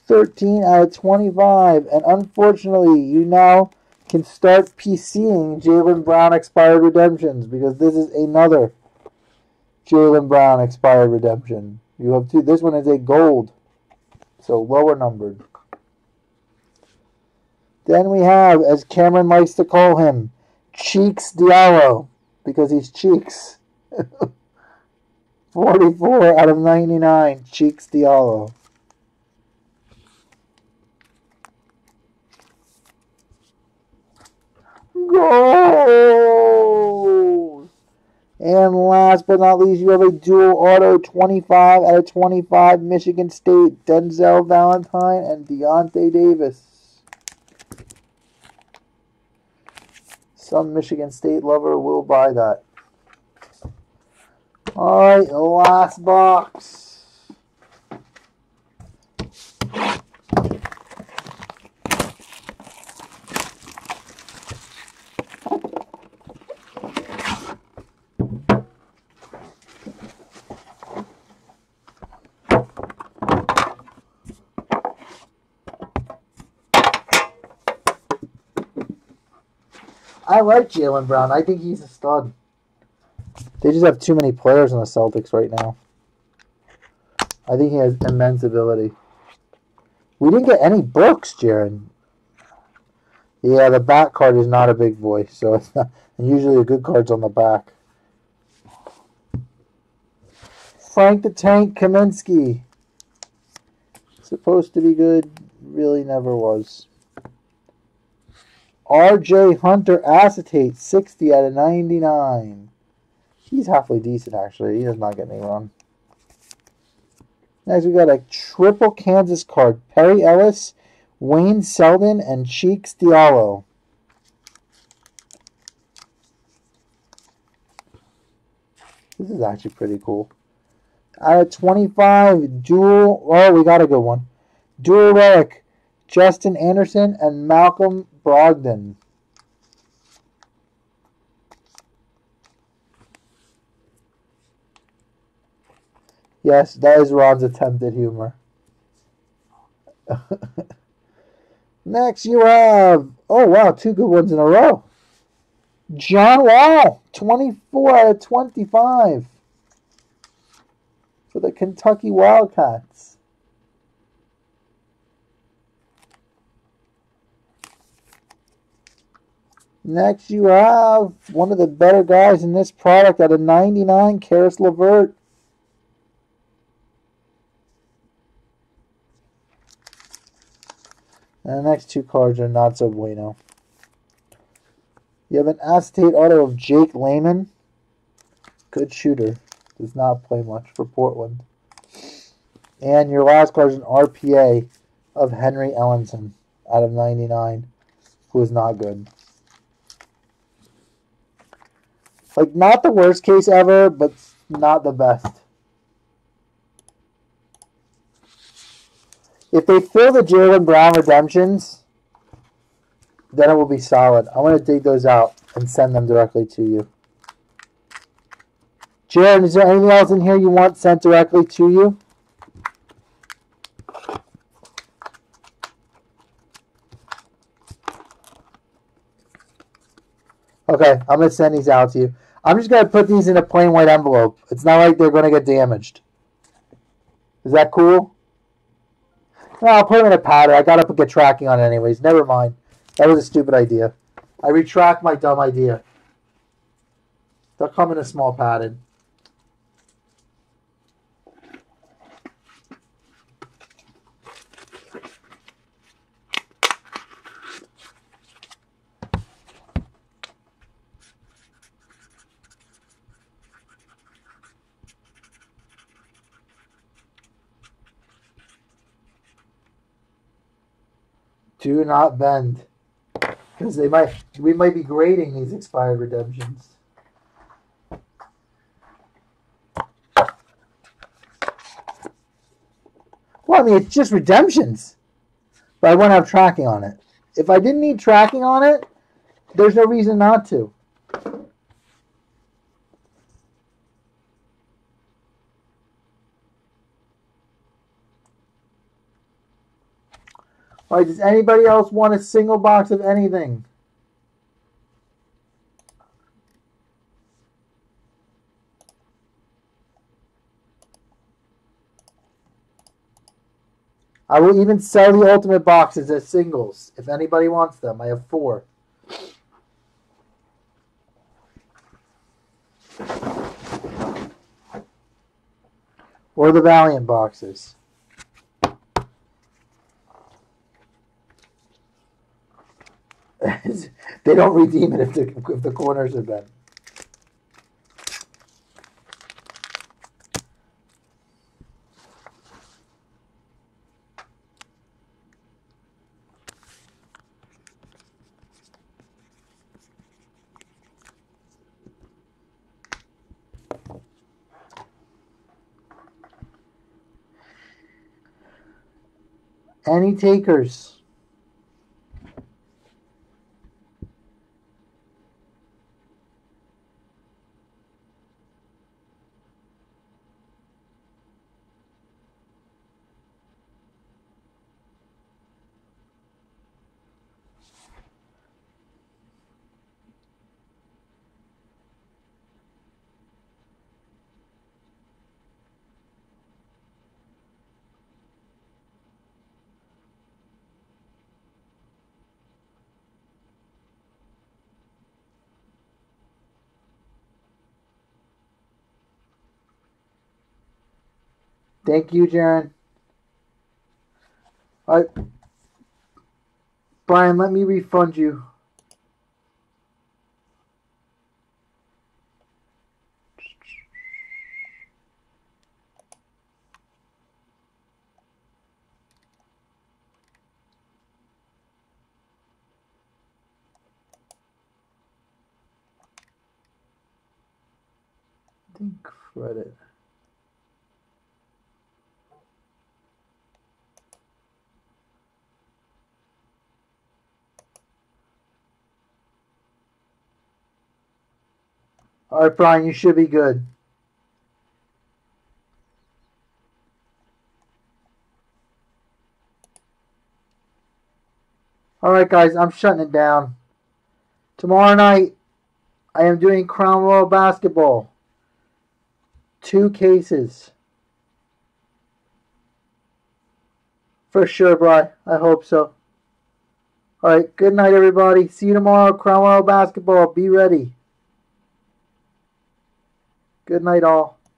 [SPEAKER 1] 13/25. And unfortunately, you now can start PCing Jaylen Brown expired redemptions because this is another Jaylen Brown expired redemption. You have two. This one is a gold, so lower numbered. Then we have, as Cameron likes to call him, Cheeks Diallo, because he's Cheeks. 44/99, Cheeks Diallo. Gold! And last but not least, you have a dual auto, 25/25, Michigan State, Denzel Valentine and Deontay Davis. Some Michigan State lover will buy that. Alright, last box. I like Jaylen Brown. I think he's a stud. They just have too many players on the Celtics right now. I think he has immense ability. We didn't get any books, Jaron. Yeah, the back card is not a big boy, so it's not. And usually the good card's on the back. Frank the Tank Kaminsky. Supposed to be good, really never was. R.J. Hunter acetate, 60/99. He's halfway decent, actually. He does not get me wrong. Next, we got a triple Kansas card. Perry Ellis, Wayne Selden, and Cheeks Diallo. This is actually pretty cool. Out of 25, dual... Oh, we got a good one. Dual relic, Justin Anderson and Malcolm Brogdon. Yes, that is Ron's attempt at humor. Next you have, oh wow, 2 good ones in a row. John Wall, 24 out of 25 for the Kentucky Wildcats. Next you have one of the better guys in this product out of 99, Karis LeVert. And the next 2 cards are not so bueno. You have an acetate auto of Jake Layman. Good shooter. Does not play much for Portland. And your last card is an RPA of Henry Ellenson out of 99, who is not good. Like, not the worst case ever, but not the best. If they fill the Jaylen Brown redemptions, then it will be solid. I want to dig those out and send them directly to you. Jared, is there anything else in here you want sent directly to you? Okay, I'm going to send these out to you. I'm just going to put these in a plain white envelope. It's not like they're going to get damaged. Is that cool? No, I'll put them in a powder. I got to get tracking on it anyways. Never mind. That was a stupid idea. I retract my dumb idea. They'll come in a small padded. Do not bend, because we might be grading these expired redemptions. Well, I mean, it's just redemptions, but I won't have tracking on it. If I didn't need tracking on it, there's no reason not to. All right, does anybody else want a single box of anything? I will even sell the ultimate boxes as singles if anybody wants them. I have 4. Or the Valiant boxes. They don't redeem it if the corners are bent. Any takers? Thank you, Jaron. All right. Brian, let me refund you. I think credit. All right, Brian, you should be good. Alright, guys, I'm shutting it down. Tomorrow night, I am doing Crown Royal Basketball. 2 cases. For sure, Bri. I hope so. Alright, good night, everybody. See you tomorrow. Crown Royal Basketball. Be ready. Good night, all.